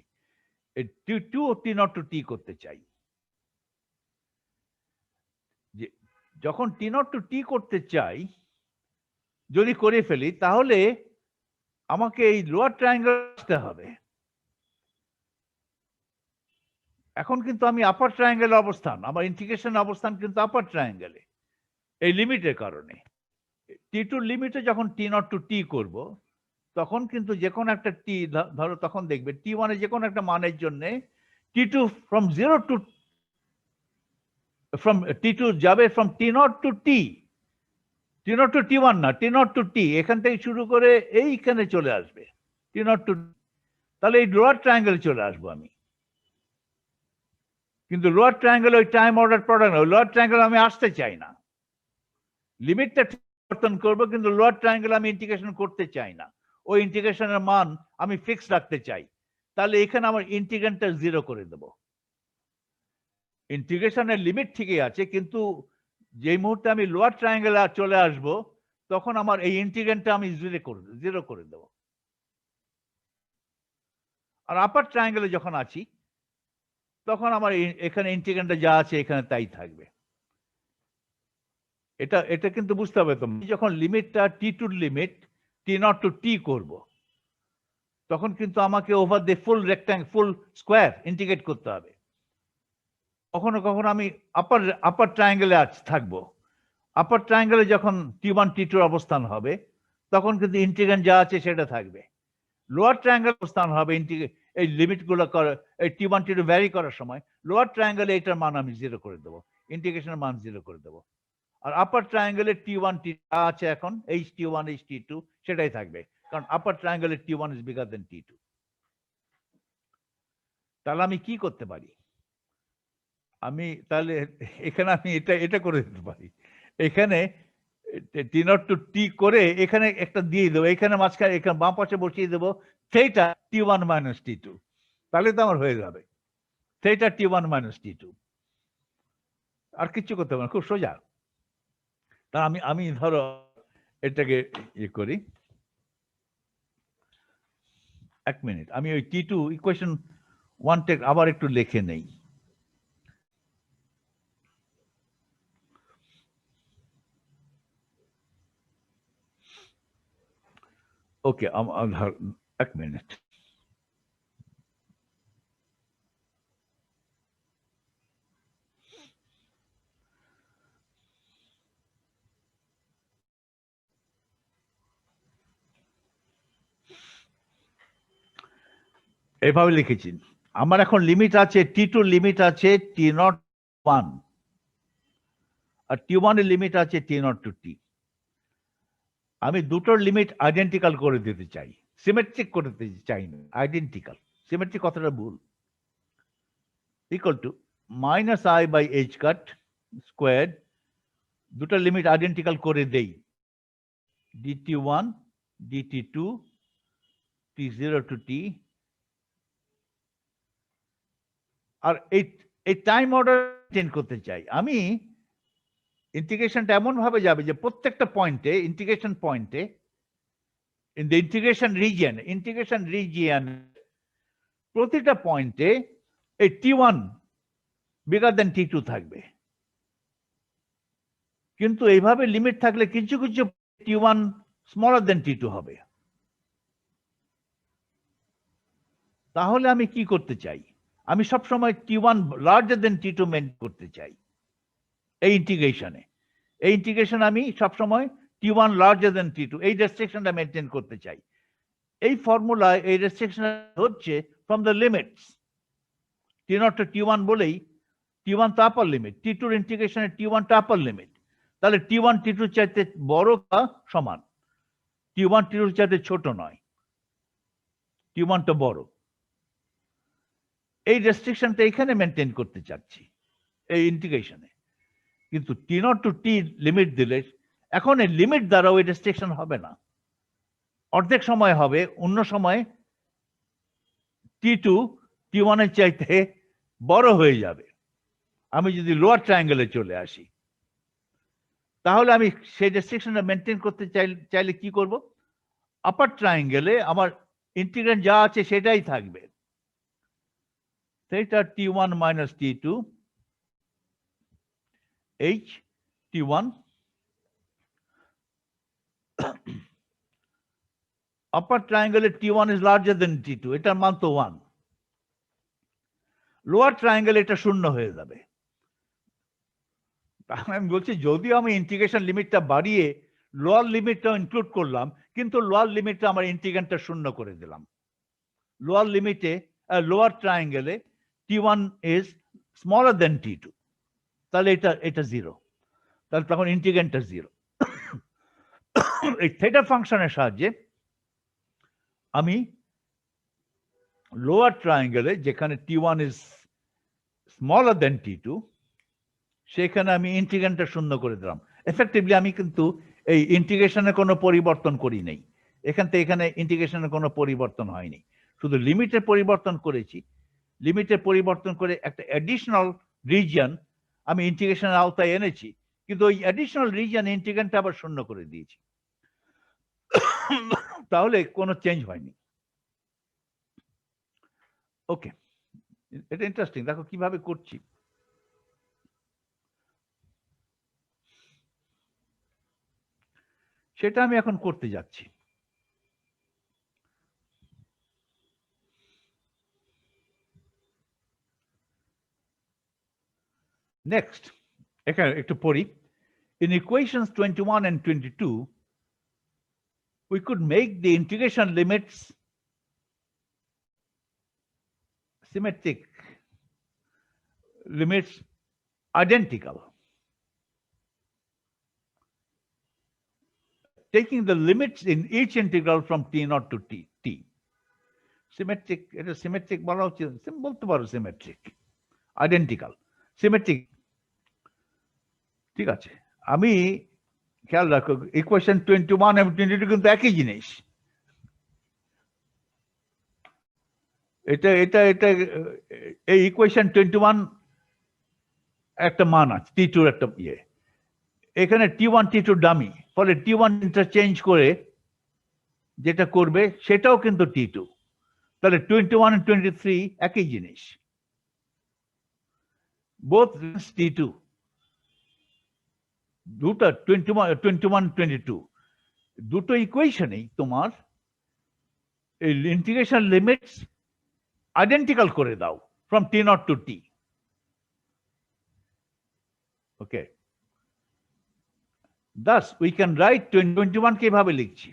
টি টু টি নট টু টি করতে চাই। যে যখন টি নট টু টি করতে চাই, যদি করে ফেলি, তাহলে আমাকে এই লোয়ার ট্রায়াঙ্গেল আসতে হবে। এখন কিন্তু আমি আপার ট্রায়াঙ্গেলে অবস্থান, আমার ইন্টিগ্রেশন অবস্থান কিন্তু আপার ট্রায়াঙ্গেলে এই লিমিটের কারণে। টি টুর লিমিটে যখন টি নট টু টি করব, তখন কিন্তু যে কোনো একটা টি ধরো, তখন দেখবে টি ওয়ানে যে কোনো একটা মানের জন্য T two from zero to T two যাবে from T not to T, T not to T one না, টি নট টু টি, এখান থেকে শুরু করে এইখানে চলে আসবে টি নট টু। তাহলে এই লোয়ার ট্রায়াঙ্গেলে চলে আসবো আমি, কিন্তু লোয়ার ট্রায়াঙ্গেল ওই time order product, lower triangle আমি আসতে চাই না। লিমিটটা পরিবর্তন করবো, কিন্তু লোয়ার ট্রায়াঙ্গেল আমি ইন্টিগ্রেশন করতে চাই না, ওই ইন্টিগ্রেশনের মান আমি ফিক্স রাখতে চাই। তাহলে এখানে আমার ইন্টিগ্রেশনটা জিরো করে দেব। ইন্টিগ্রেশনের লিমিট ঠিকই আছে, কিন্তু যে মুহূর্তে আমি লোয়ার ট্রায়াঙ্গেলে চলে আসব, তখন আমার এই ইন্টিগ্রেশনটা আমি জিরো করে দেব। আর আপার ট্রায়াঙ্গেলে যখন আছি, তখন আমার এখানে ইন্টিগ্রেশনটা যা আছে এখানে তাই থাকবে। এটা কিন্তু বুঝতে হবে। তো যখন লিমিটটা টি টুর লিমিট টি নট টু টি করব, তখন কিন্তু আমাকে over the full square integrate করতে হবে। কখনো কখনো আমি আপার ট্রায়াঙ্গেলে থাকবো, আপার ট্রায়াঙ্গেলে যখন টি ওয়ান টি টুর অবস্থান হবে, তখন কিন্তু ইন্টিগ্রেশন যা আছে সেটা থাকবে। লোয়ার ট্রায়াঙ্গেল অবস্থান হবে এই লিমিটগুলো এই T one T two vary করার সময়, লোয়ার ট্রায়াঙ্গেলে এটার মান আমি জিরো করে দেবো, ইন্টিগ্রেশনের মান জিরো করে দেবো। আর আপার ট্রায়াঙ্গেলে টি ওয়ান টি আছে এখন, H T one H T two সেটাই থাকবে, কারণ আপার ট্রায়াঙ্গেলে T one is bigger than T two. তাহলে আমি কি করতে পারি? আমি তাহলে এখানে আমি এটা করে দিতে পারি, এখানে টি নট টু টি করে এখানে একটা দিয়ে দেবো, এখানে মাঝখানে এখানে বাম পাশে বসিয়ে দেবো থিটা টি ওয়ান মাইনাস টি টু, তাহলে তো আমার হয়ে যাবে থিটা টি ওয়ান মাইনাস টি টু। আর কিচ্ছু করতে হবে না, খুব সোজা। তা আমি ধরো এটাকে ইয়ে করি, এক মিনিট, আমি ওই টি টু ইকুয়েশন ওয়ানটা আবার একটু লিখে নেই। ওকে, এক মিনিট। এইভাবে লিখেছি, আমার এখন লিমিট আছে T2 লিমিট আছে T0 1 আর T1 এর লিমিট আছে T0 to T। আমি দুটোর লিমিট আইডেন্টিক্যাল করে দিতে চাই, সিমেট্রিক করে দিতে চাই না, আইডেন্টিক্যাল। সিমেট্রিক কথাটা ভুল। Equal to -i by h cut square, দুটোর লিমিট আইডেন্টিক্যাল করে দেই, dt1 dt2 t0 to t। আর এই টাইম অর্ডার চেঞ্জ করতে চাই আমি। ইন্টিগ্রেশনটা এমন ভাবে যাবে যে প্রত্যেকটা পয়েন্টে, ইন্টিগ্রেশন পয়েন্টে, ইন দ্য ইন্টিগ্রেশন রিজিয়ন প্রতিটা পয়েন্টে এই T1 বিগার দেন T2 থাকবে। কিন্তু এইভাবে লিমিট থাকলে কিছু কিছু T1 স্মলার দেন T2 হবে। তাহলে আমি কি করতে চাই? আমি সবসময় T1 লার্জার দেন T2 মেনটেন করতে চাই এই ইন্টিগ্রেশনে। এই ইন্টিগ্রেশন আমি সবসময় T1 লার্জার দেন T2 এই রেস্ট্রিকশনটা মেনটেন করতে চাই। এই ফর্মুলায় এই রেস্ট্রিকশন হচ্ছে from the limits T0 to T1 বলেই T1 তো আপার লিমিট, T2 এর ইন্টিগ্রেশনে T1 টা আপার লিমিট। তাহলে T1 T2 চাইতে বড় বা সমান, T1 T2 চাইতে ছোট নয়, T1 টা বড়। এই রেস্ট্রিকশনটা এখানে মেনটেন করতে চাচ্ছি এই ইন্টিগ্রেশনে। কিন্তু T0 to T লিমিট দিলে এখন এই লিমিট দ্বারা ওই রেস্ট্রিকশন হবে না, অর্ধেক সময় হবে। অন্য সময় T2 T1 এর চাইতে বড় হয়ে যাবে। আমি যদি লোয়ার ট্রায়াঙ্গেলে চলে আসি, তাহলে আমি সেই রেস্ট্রিকশনটা মেনটেন করতে চাইলে কি করব? আপার ট্রায়াঙ্গেলে আমার ইন্টিগ্রেন্ট যা আছে সেটাই থাকবে, সেটা T1 minus T2 H T1 আপার ট্রায়াঙ্গেলে T1 is larger than T2, এটার মান তো 1। লোয়ার ট্রায়াঙ্গেলে এটা শূন্য হয়ে যাবে। আমি বলছি যদিও আমি ইন্টিগ্রেশন লিমিটটা বাড়িয়ে লোয়ার লিমিটটা ইনক্লুড করলাম, কিন্তু লোয়ার লিমিটটা আমার ইন্টিগ্রেন্টটা শূন্য করে দিলাম। লোয়ার লিমিটে lower ট্রায়াঙ্গেলে T1 is smaller than T2, তাহলে এটা 0, তাহলে তখন ইন্টিগ্রেন্টটা 0। এই থিটা ফাংশনের সাহায্যে আমি লোয়ার ট্রায়াঙ্গেলে যেখানে T1 is smaller than T2 সেখানে আমি ইন্টিগ্রেন্টটা শূন্য করে দিলাম। এফেক্টিভলি আমি কিন্তু এই ইন্টিগ্রেশনের কোনো পরিবর্তন করি নাই, এখান থেকে এখানে ইন্টিগ্রেশনের কোনো পরিবর্তন হয়নি, শুধু লিমিটের পরিবর্তন করেছি। লিমিটের পরিবর্তন করে একটা অ্যাডিশনাল রিজিয়ন আমি ইন্টিগ্রেশনের আওতায় এনেছি, কিন্তু ওই অ্যাডিশনাল রিজিয়ন ইন্টিগ্রেন্টটা আবার শূন্য করে দিয়েছি, তাহলে কোনো চেঞ্জ হয়নি। ওকে, এটা ইন্টারেস্টিং, দেখো কিভাবে করছি। সেটা আমি এখন করতে যাচ্ছি। নেক্সট এখানে একটু পড়ি। In equations 21 and 22, we could make the integration limits symmetric, limits identical, taking the limits in each integral from T0 to T. Symmetric, এটা symmetric বলা হচ্ছে, বলতে পারো symmetric, identical, symmetric। ঠিক আছে, আমি খেয়াল রাখো ইকুয়েশন 21 এবং 22 কিন্তু একই জিনিস। এটা এটা এটা এই ইকুয়েশন 21 একটা মান আছে, T2 একটা ইয়ে, এখানে T1 T2 ডামি, ফলে T1 ইন্টারচেঞ্জ করে যেটা করবে সেটাও কিন্তু T2, তাহলে 21 and 23 একই জিনিস, বোথ T2। দুটো 21 22 দুটো ইকুয়েশনেই তোমার এই ইন্টিগ্রেশন লিমিটস আইডেন্টিক্যাল করে দাও from T not to T. Okay, thus we can write 21 কে এভাবে লিখছি,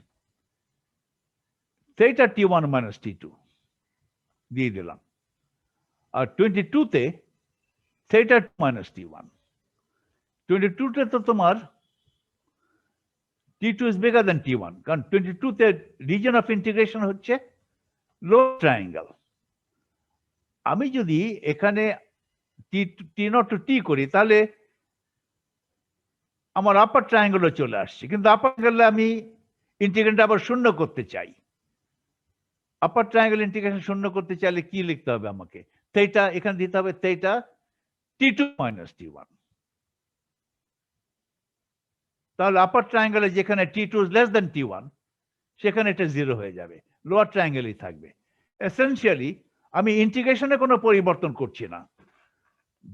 theta t1 minus t2 দিয়ে দিলাম, আর 22 তে theta minus t1। 22 তে তো তোমার t2 is bigger than t1, কারণ 22 তে রিজন অফ ইন্টিগ্রেশন হচ্ছে লো ট্রায়াঙ্গেল। আমি যদি এখানে টি নট টু টি করি তাহলে আমার আপার ট্রায়াঙ্গেলও চলে আসছে, কিন্তু আপার ট্রায়াঙ্গেলে আমি ইন্টিগ্রেশনটা আবার শূন্য করতে চাই। আপার ট্রায়াঙ্গেল ইন্টিগ্রেশন শূন্য করতে চাইলে কি লিখতে হবে আমাকে? থিটা এখানে দিতে হবে, থিটা t2 minus t1। তাহলে আপার ট্রায়াঙ্গেলে যেখানে t2 is less than t1 সেখানে এটা 0 হয়ে যাবে, লোয়ার ট্রায়াঙ্গেলই থাকবে। এসেনশিয়ালি আমি ইন্টিগ্রেশনে কোনো পরিবর্তন করছি না,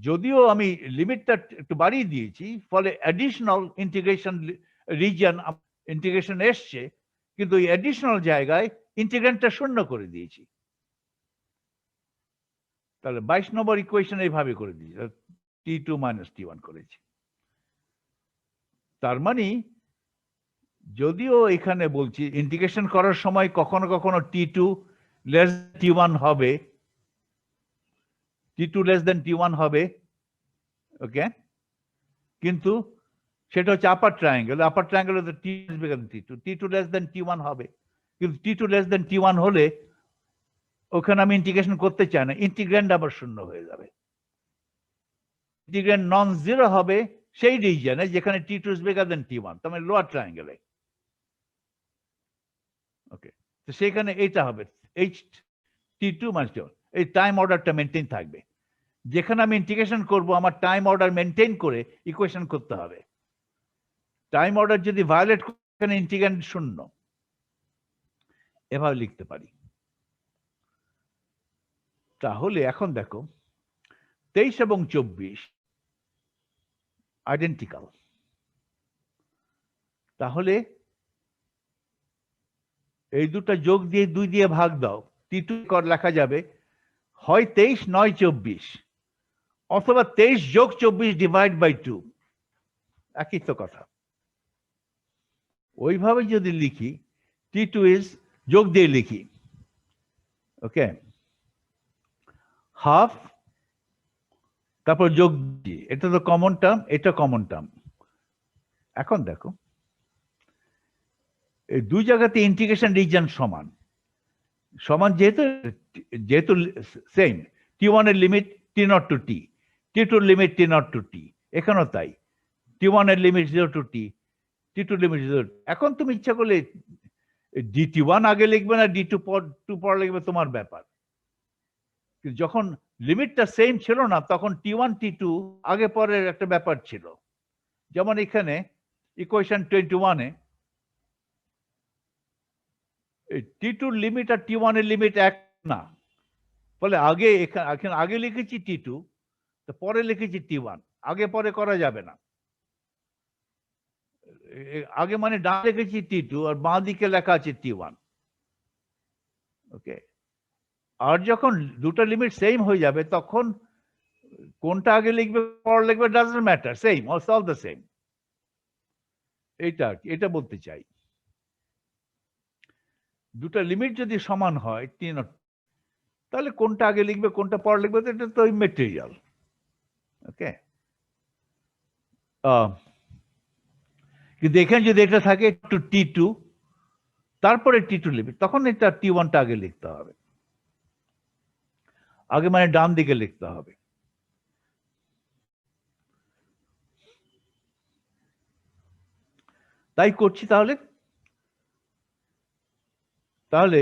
যদিও আমি লিমিটটা একটু বাড়িয়ে দিয়েছি, ফলে অ্যাডিশনাল ইন্টিগ্রেশন রিজন ইন্টিগ্রেশন এসছে, কিন্তু এই অ্যাডিশনাল জায়গায় ইন্টিগ্রেন্টটা শূন্য করে দিয়েছি। তাহলে 22 নম্বর ইকুয়েশন এইভাবে করে দিয়েছি, t2 minus t1 করেছি। তার মানে যদিও এখানে বলছি ইন্টিগ্রেশন করার সময় কখনো কখনো t2 less than t1 হবে, t2 less than t1 হবে, ওকে, কিন্তু সেটা হচ্ছে upper triangle. Upper triangle t is bigger than t2, t2 less than t1 হবে, কিন্তু t2 less than t1 হলে ওখানে আমি ইন্টিগ্রেশন করতে চাই না, ইন্টিগ্র্যান্ড আবার শূন্য হয়ে যাবে। ইন্টিগ্র্যান্ড নন জিরো হবে সেই রিজিয়নে যেখানে t2 is bigger than t1, তার মানে লোয়ার ট্রায়াঙ্গেলে। ওকে, তো সেখানে এইটা হবে t2 minus t1, এই টাইম অর্ডারটা মেনটেন থাকবে। যেখানে আমি ইন্টিগ্রেশন করব আমার টাইম অর্ডার মেনটেন করে ইকুয়েশন করতে হবে। টাইম অর্ডার যদি ভায়োলেট করে এখানে ইন্টিগ্র্যান্ড শূন্য, এভাবে লিখতে পারি। তাহলে এখন দেখো 23 এবং 24 আইডেন্টিক্যাল, তাহলে এই দুটো যোগ দিয়ে 2 দিয়ে ভাগ দাও, t2 লেখা যাবে হয় 23 নয় 24, অথবা 23 যোগ 24 ডিভাইড বাই 2, একই তো কথা। ওইভাবে যদি লিখি t2 is যোগ দিয়ে লিখি, ওকে, হাফ, তারপর যোগ দিয়ে, এটা তো কমন টার্ম, এটা কমন টার্ম। এখন দেখো এই দুই জায়গাতে ইন্টিগ্রেশন রিজন সমান সমান, যেহেতু যেহেতু সেম, t1 এর limit t0 to t, t2 এর লিমিট t0 টু t, এখানেও তাই, t1 এর limit 0 two t, t2 limit 0। এখন তুমি ইচ্ছা করলে dt1 আগে লিখবে না d2 পর লিখবে, তোমার ব্যাপার। যখন লিমিটটা সেম ছিল না তখন t1 t2 আগে পরের একটা ব্যাপার ছিল। যেমন এখানে ইকুয়েশন 21 এ t2 লিমিট আর t1 এর লিমিট এক না, ফলে আগে এখানে আগে লিখেছি t2, তো পরে লিখেছি t1, আগে পরে করা যাবে না। আগে মানে ডান লিখেছি t2 আর বাঁ দিকে লেখা আছে t1, ওকে। আর যখন দুটো লিমিট সেম হয়ে যাবে তখন কোনটা আগে লিখবে পর লিখবে doesn't matter, same, all the same. এটা বলতে চাই। দুটো লিমিট যদি সমান হয় t0, তাহলে কোনটা আগে লিখবে কোনটা পর লিখবে এটা তো মেটেরিয়াল, ওকে। কিন্তু এখানে যদি এটা থাকে টু t2 তারপরে t2 লিমিট, তখন এটা t1 টা আগে লিখতে হবে, আগে মানে ডান দিকে লিখতে হবে। তাই করছি। তাহলে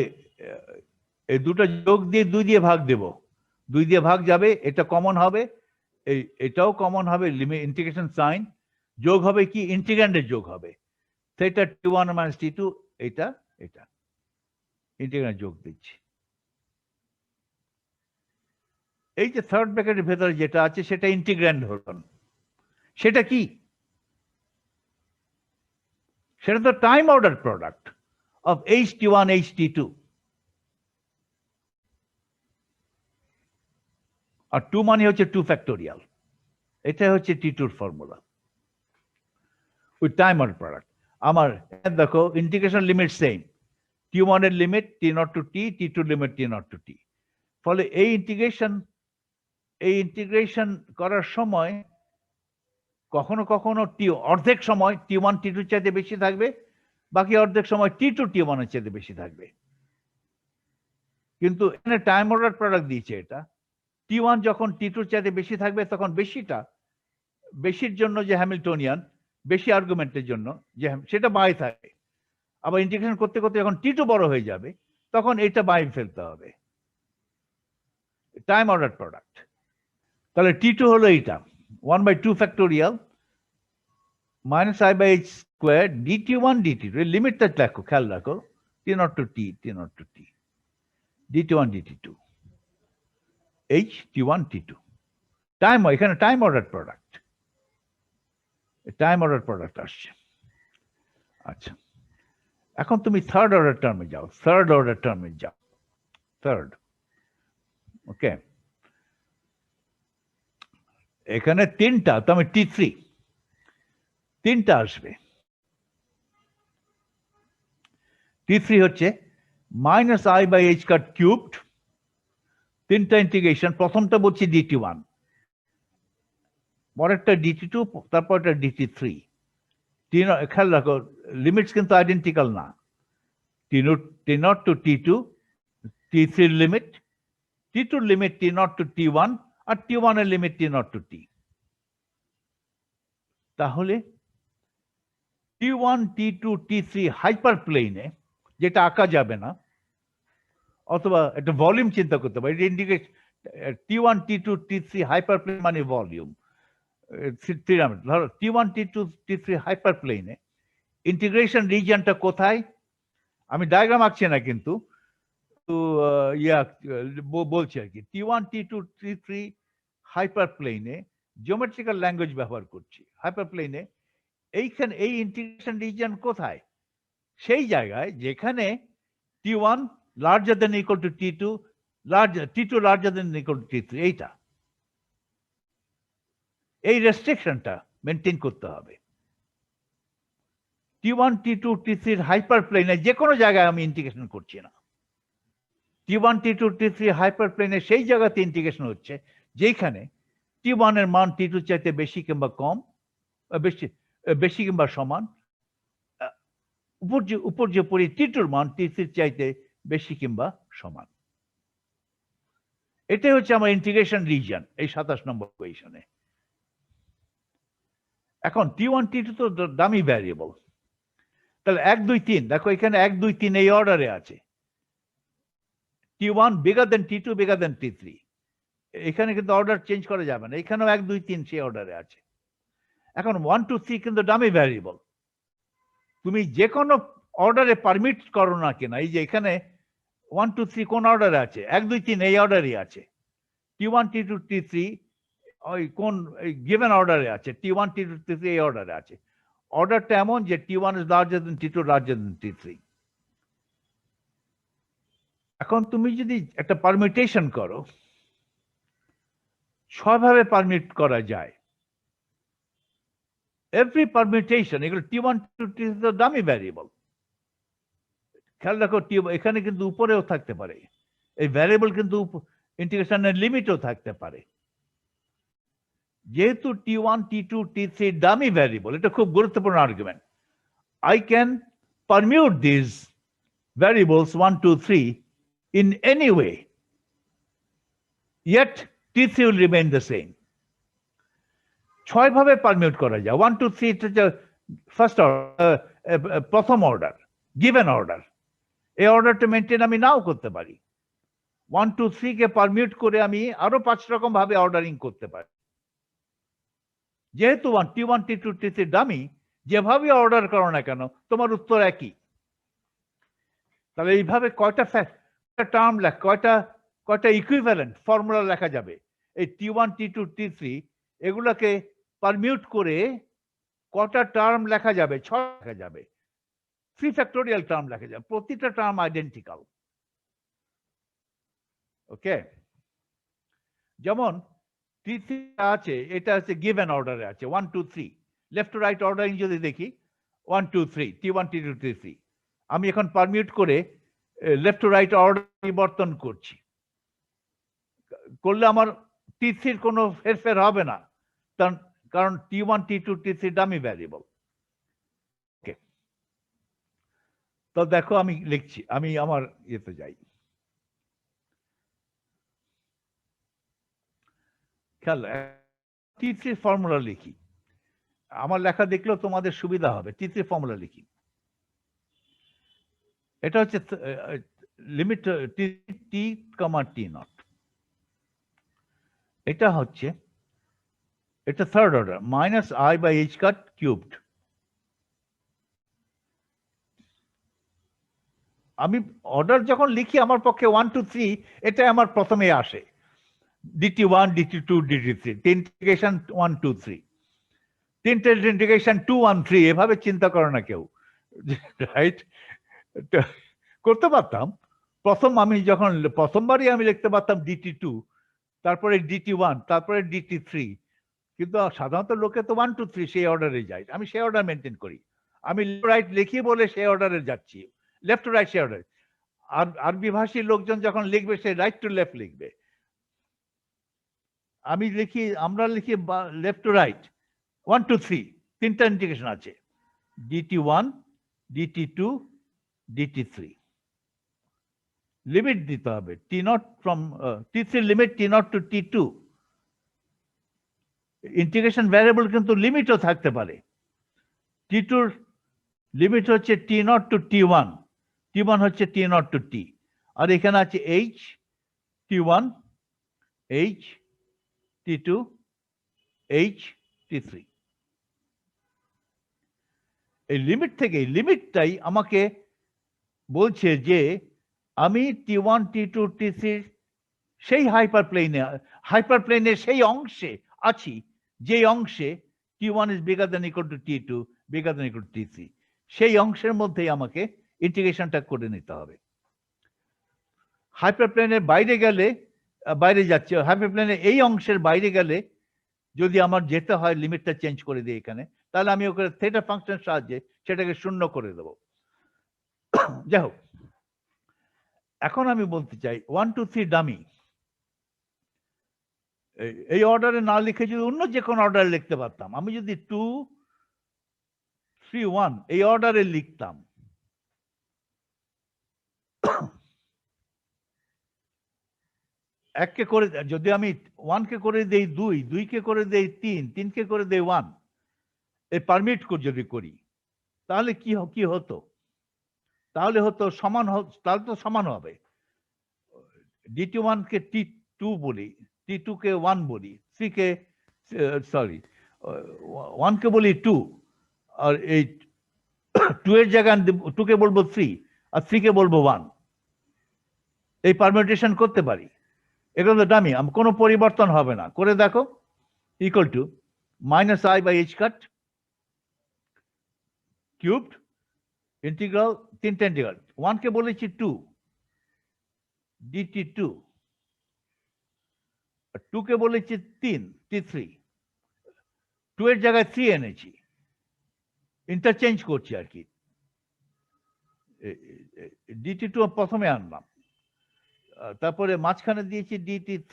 এই দুটো যোগ দিয়ে 2 দিয়ে ভাগ দেব, 2 দিয়ে ভাগ যাবে, এটা কমন হবে, এটাও কমন হবে, ইন্টিগ্রেশন সাইন যোগ হবে কি ইন্টিগ্র্যান্ডের যোগ হবে, সেটা t1 minus t2, এটা ইন্টিগ্র্যান্ড যোগ দিচ্ছি। এই যে থার্ড ব্র্যাকেটের ভেতরে যেটা আছে সেটা ইন্টিগ্র্যান্ড হল, সেটা কি? সেটা তো time order product of ht1 ht2, আর 2 মানে হচ্ছে 2 ফ্যাক্টোরিয়াল। এটা হচ্ছে T2 এর formula with time order product. আমার দেখো ইন্টিগ্রেশন লিমিট সেম, T1 এর limit T0 to T, T2 limit T0 to T। ফলে এই ইন্টিগ্রেশন করার সময় কখনো কখনো অর্ধেক সময় T1 T2 চাইতে বেশি থাকবে, বাকি অর্ধেক সময় T2 T1 এর চাইতে বেশি থাকবে। কিন্তু এখানে টাইম অর্ডার প্রোডাক্ট দিয়েছে এটা, T1 যখন T2 চাইতে বেশি থাকবে তখন বেশির জন্য যে হ্যামিল্টনিয়ান, বেশি আর্গুমেন্টের জন্য যে সেটা বাই থাকে। আবার ইন্টিগ্রেশন করতে করতে যখন T2 বড় হয়ে যাবে তখন এটা বাই ফেলতে হবে, টাইম অর্ডার প্রোডাক্ট। তাহলে T2 হলো এইটা 1/2 factorial minus I by H squared dt1 dt2, লিমিটটা দেখো, খেয়াল রাখো, T0 to T, T0 to T, dt1 dt2, H T1 T2, time, এখানে টাইম অর্ডার প্রোডাক্ট আসছে। আচ্ছা, এখন তুমি থার্ড অর্ডার টার্মে যাও, থার্ড। ওকে, এখানে তিনটা, তো আমি T3 তিনটা আসবে। T3 হচ্ছে minus I by H cut cubed, তিনটা ইন্টিগ্রেশন, প্রথমটা বলছি dt1, পরেরটা dt2, তারপরটা dt3। খেয়াল রাখো লিমিটস কিন্তু আইডেন্টিক্যাল না, T0 to T2, T3 limit, T2 limit T0 to T1, আর T1 এর লিমিট T0 টু T। তাহলে T1 T2 T3 হাইপার প্লেনে, যেটা আঁকা যাবে না, অথবা একটা ভলিউম চিন্তা করতে পারি, indicate T1 T2 T3 hyper plane মানে ভলিউম। ধরো T1 T2 T3 হাইপার প্লেনে ইন্টিগ্রেশন রিজিয়নটা কোথায়, আমি ডায়াগ্রাম আঁকছি না কিন্তু বলছি আর কি। T1 T2 T3 হাইপার প্লেনে জিওমেট্রিক্যাল ল্যাঙ্গুয়েজ ব্যবহার করছি, হাইপার প্লেনে এইখানে এই ইন্টিগ্রেশন রিজিয়ন কোথায়, সেই জায়গায় যেখানে T1 larger than equal to T2, T2 larger than equal to T3, এইটা, এই রেস্ট্রিকশনটা মেনটেন করতে হবে। T1 T2 T3 হাইপার প্লেনে যে কোনো জায়গায় আমি ইন্টিগ্রেশন করছি না, T1 T2 T3 হাইপার প্লেনে সেই জায়গাতে ইন্টিগ্রেশন হচ্ছে যেখানে T1 এর মান T2 চাইতে বেশি কিংবা কম, বেশি কিংবা সমান, উপর যে পড়ি T2 এর মান T3 চাইতে বেশি কিংবা সমান। এটাই হচ্ছে আমার ইন্টিগ্রেশন রিজিয়ন এই 27 নম্বর কোয়েশনে। এখন T1 T2 তো ডামি ভ্যারিয়েবল, তাহলে 1 2 3, দেখো এখানে 1 2 3 এই অর্ডারে আছে, T1 bigger than T2 bigger than T3, এখানে কিন্তু অর্ডার চেঞ্জ করা যাবে না, এখানেও 1 2 3 সেই অর্ডারে আছে। এখন 1 2 3 কিন্তু ডামি ভ্যারিয়েবল, তুমি যে কোনো অর্ডারে পারমিট করো না কেনা, এই যে এখানে 1 2 3 কোন অর্ডারে আছে, 1 2 3 এই অর্ডারই আছে, T1 T2 T3 ওই কোন গিভেন অর্ডারে আছে, T1 T2 T3 এই অর্ডারে আছে। অর্ডারটা এমন যে T1 is larger than T2 larger than T3। এখন তুমি যদি একটা পারমিটেশন করো, 6 ভাবে পারমিট করা যায়, এভরি পারমিটেশন, এগুলো T1 T2 T3 dummy variable. খেয়াল রাখো এখানে কিন্তু উপরেও থাকতে পারে, এই ভ্যারিয়েবল কিন্তু ইন্টিগ্রেশনের লিমিটও থাকতে পারে। যেহেতু T1 T2 T3 dummy variable, এটা খুব গুরুত্বপূর্ণ argument, I can permute these variables 1 2 3 in any way, yet T3 will remain the same. 6 ভাবে পারমিউট করা যায়। 1 2 3 এটা ফার্স্ট অর্ডার, প্রথম অর্ডার, গিভেন অর্ডার। এই অর্ডারটা মেনটেন আমি নাও করতে পারি। 1 2 3 কে পারমিউট করে আমি আরো 5 রকম ভাবে অর্ডারিং করতে পারি। যেহেতু T1 T2 T3 ডামি, যেভাবে অর্ডার করো না কেন তোমার উত্তর একই। তাহলে এইভাবে কয়টা টার্ম কয়টা ইকুইভ্যালেন্ট ফর্মুলা লেখা যাবে, এই T1 T2 T3 এগুলোকে পারমিউট করে কটা টার্ম লেখা যাবে, 6 লেখা যাবে, 3 ফ্যাক্টোরিয়াল টার্ম লেখা যাবে, প্রতিটা টার্ম আইডেন্টিক্যাল। ওকে, যেমন T3 আছে, এটা হচ্ছে গিভেন অর্ডারে আছে 1 2 3, লেফট টু রাইট অর্ডারিং যদি দেখি 1 2 3, T1 T2 T3, আমি এখন পারমিউট করে লেফট টু রাইট অর্ডার পরিবর্তন করছি, করলে আমার T3 কোনো হেরফের হবে না, কারণ T1 T2 T3 dummy variable. ওকে, তো দেখো আমি লিখছি, আমি আমার ইয়েতে যাই, খেয়াল T3 ফর্মুলা লিখি, আমার লেখা দেখলেও তোমাদের সুবিধা হবে। T3 ফর্মুলা লিখি, এটা হচ্ছে লিমিট T কমা T0, এটা হচ্ছে, এটা third order minus I by H cut cubed. আমি অর্ডার যখন লিখি আমার পক্ষে 1 2 3 এটা আমার প্রথমে আসে, DT1 DT2 DT3, ইন্টিগ্রেশন 1 2 3, তিনটে ইন্টিগ্রেশন 2 1 3, এভাবে চিন্তা করে না কেউ, রাইট? করতে পারতাম, আমি যখন প্রথমবারই আমি লিখতে পারতাম DT2, তারপরে DT1, তারপরে DT3, কিন্তু সাধারণত লোকে তো 1 2 3 সেই অর্ডারে যায়, আমি সেই অর্ডার মেনটেন করি, আমি রাইট লিখি বলে সেই অর্ডারে যাচ্ছি, লেফট টু রাইট সেই অর্ডার। আর আরবি ভাষী লোকজন যখন লিখবে সে রাইট টু লেফট লিখবে, আমি লিখি, আমরা লিখি লেফট টু রাইট 1 2 3, তিনটা ইন্টিগ্রেশন আছে, DT1 DT2 DT3, লিমিট দিতে হবে T0 from T3 limit T0 to T2, integration variable কিন্তু লিমিটও থাকতে পারে, T2 লিমিট হচ্ছে T0 টু T1, T1 হচ্ছে T0 টু T, আর এখানে আছে H T1 H T2 H T3। এই লিমিট থেকে, লিমিটটাই আমাকে বলছে যে আমি T1 T2 T3 সেই হাইপার প্লেনের সেই অংশে আছি যে অংশে T1 is bigger than equal to T2 bigger than equal to T3, সেই অংশের মধ্যেই আমাকে ইন্টিগ্রেশনটা করে নিতে হবে। হাইপার প্লেনের বাইরে গেলে, বাইরে যাচ্ছে, হাইপার প্লেনের এই অংশের বাইরে গেলে যদি আমার যেতে হয় লিমিটটা চেঞ্জ করে দিই এখানে, তাহলে আমি ওখানে থিটা ফাংশনের সাহায্যে সেটাকে শূন্য করে দেব। যাই হোক, এখন আমি বলতে চাই 1 2 3 ডামি, এই অর্ডারে না লিখে যদি অন্য যে কোনো অর্ডারে লিখতে পারতাম, আমি যদি 2 3 1 এই অর্ডারে লিখতাম, এককে করে, যদি আমি 1 কে করে দেই 2, 2 কে করে দেই 3, 3 কে করে দেই 1, এই পারমিট যদি করি, তাহলে কি হতো? তাহলে হতো সমান, তাহলে তো সমান হবে, DT1 কে T2 বলি, T2 কে 1 বলি, 3 কে সরি 1 কে বলি 2, আর এই 2 এর জায়গায় 2 কে বলবো 3 আর 3 কে বলবো 1, এই পারমিউটেশন করতে পারি। এগুলো তো ডামি, কোনো পরিবর্তন হবে না, করে দেখো, equal to minus I by H cut cubed integral, তিনটা ইন্টিগ্রাল, 1 কে বলেছি 2 DT2, 2 কে বলেছি 3 T3, 2 এর জায়গায় 3 এনেছি, ইন্টারচেঞ্জ করছি আর কি, DT2 প্রথমে আনলাম, তারপরে মাঝখানে দিয়েছি DT3,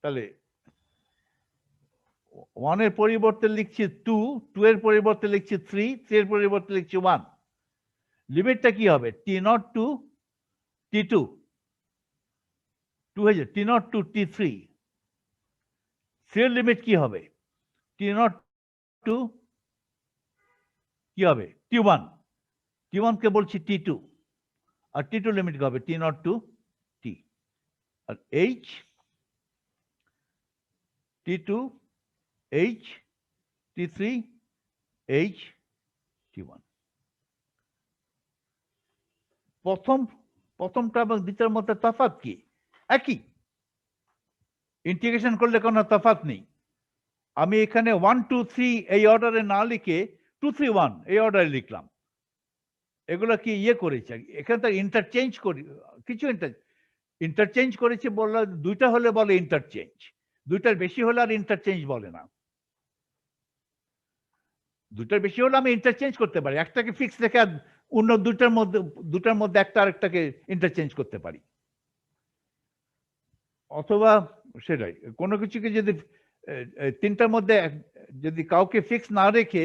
তাহলে 1 এর পরিবর্তে লিখছি 2, 2 এর পরিবর্তে লিখছি 3, 3 এর পরিবর্তে লিখছি 1, লিমিটটা কি হবে? T0 টু T2, 2 হয়ে যায় T0 টু T3, 3 এর লিমিট কি হবে? T0 টু কি হবে? T1, T1 কে বলছি T2, আর T2 লিমিট কি হবে? T0 to T, R H T2 H T3 H T1, প্রথমটা এবং দ্বিতীয়ের মধ্যে তফাৎ কি? একই, ইন্টিগ্রেশন করলে কোনো তফাৎ নেই। আমি এখানে 1 2 3 এই অর্ডারে না লিখে 2 3 1 এই অর্ডারে লিখলাম, এগুলো কি ইয়ে করেছে, এখানে তো ইন্টারচেঞ্জ করি কিছু ইন্টারচেঞ্জ করেছে বললে, দুইটা হলে বলে ইন্টারচেঞ্জ, দুইটার বেশি হলে আর ইন্টারচেঞ্জ বলে না। দুটার বেশি হলে আমি ইন্টারচেঞ্জ করতে পারি, একটাকে ফিক্স রেখে অন্য দুটার মধ্যে একটা আরেকটাকে ইন্টারচেঞ্জ করতে পারি। অথবা সেটাই, কোনো কিছুকে যদি তিনটার মধ্যে যদি কাউকে ফিক্স না রেখে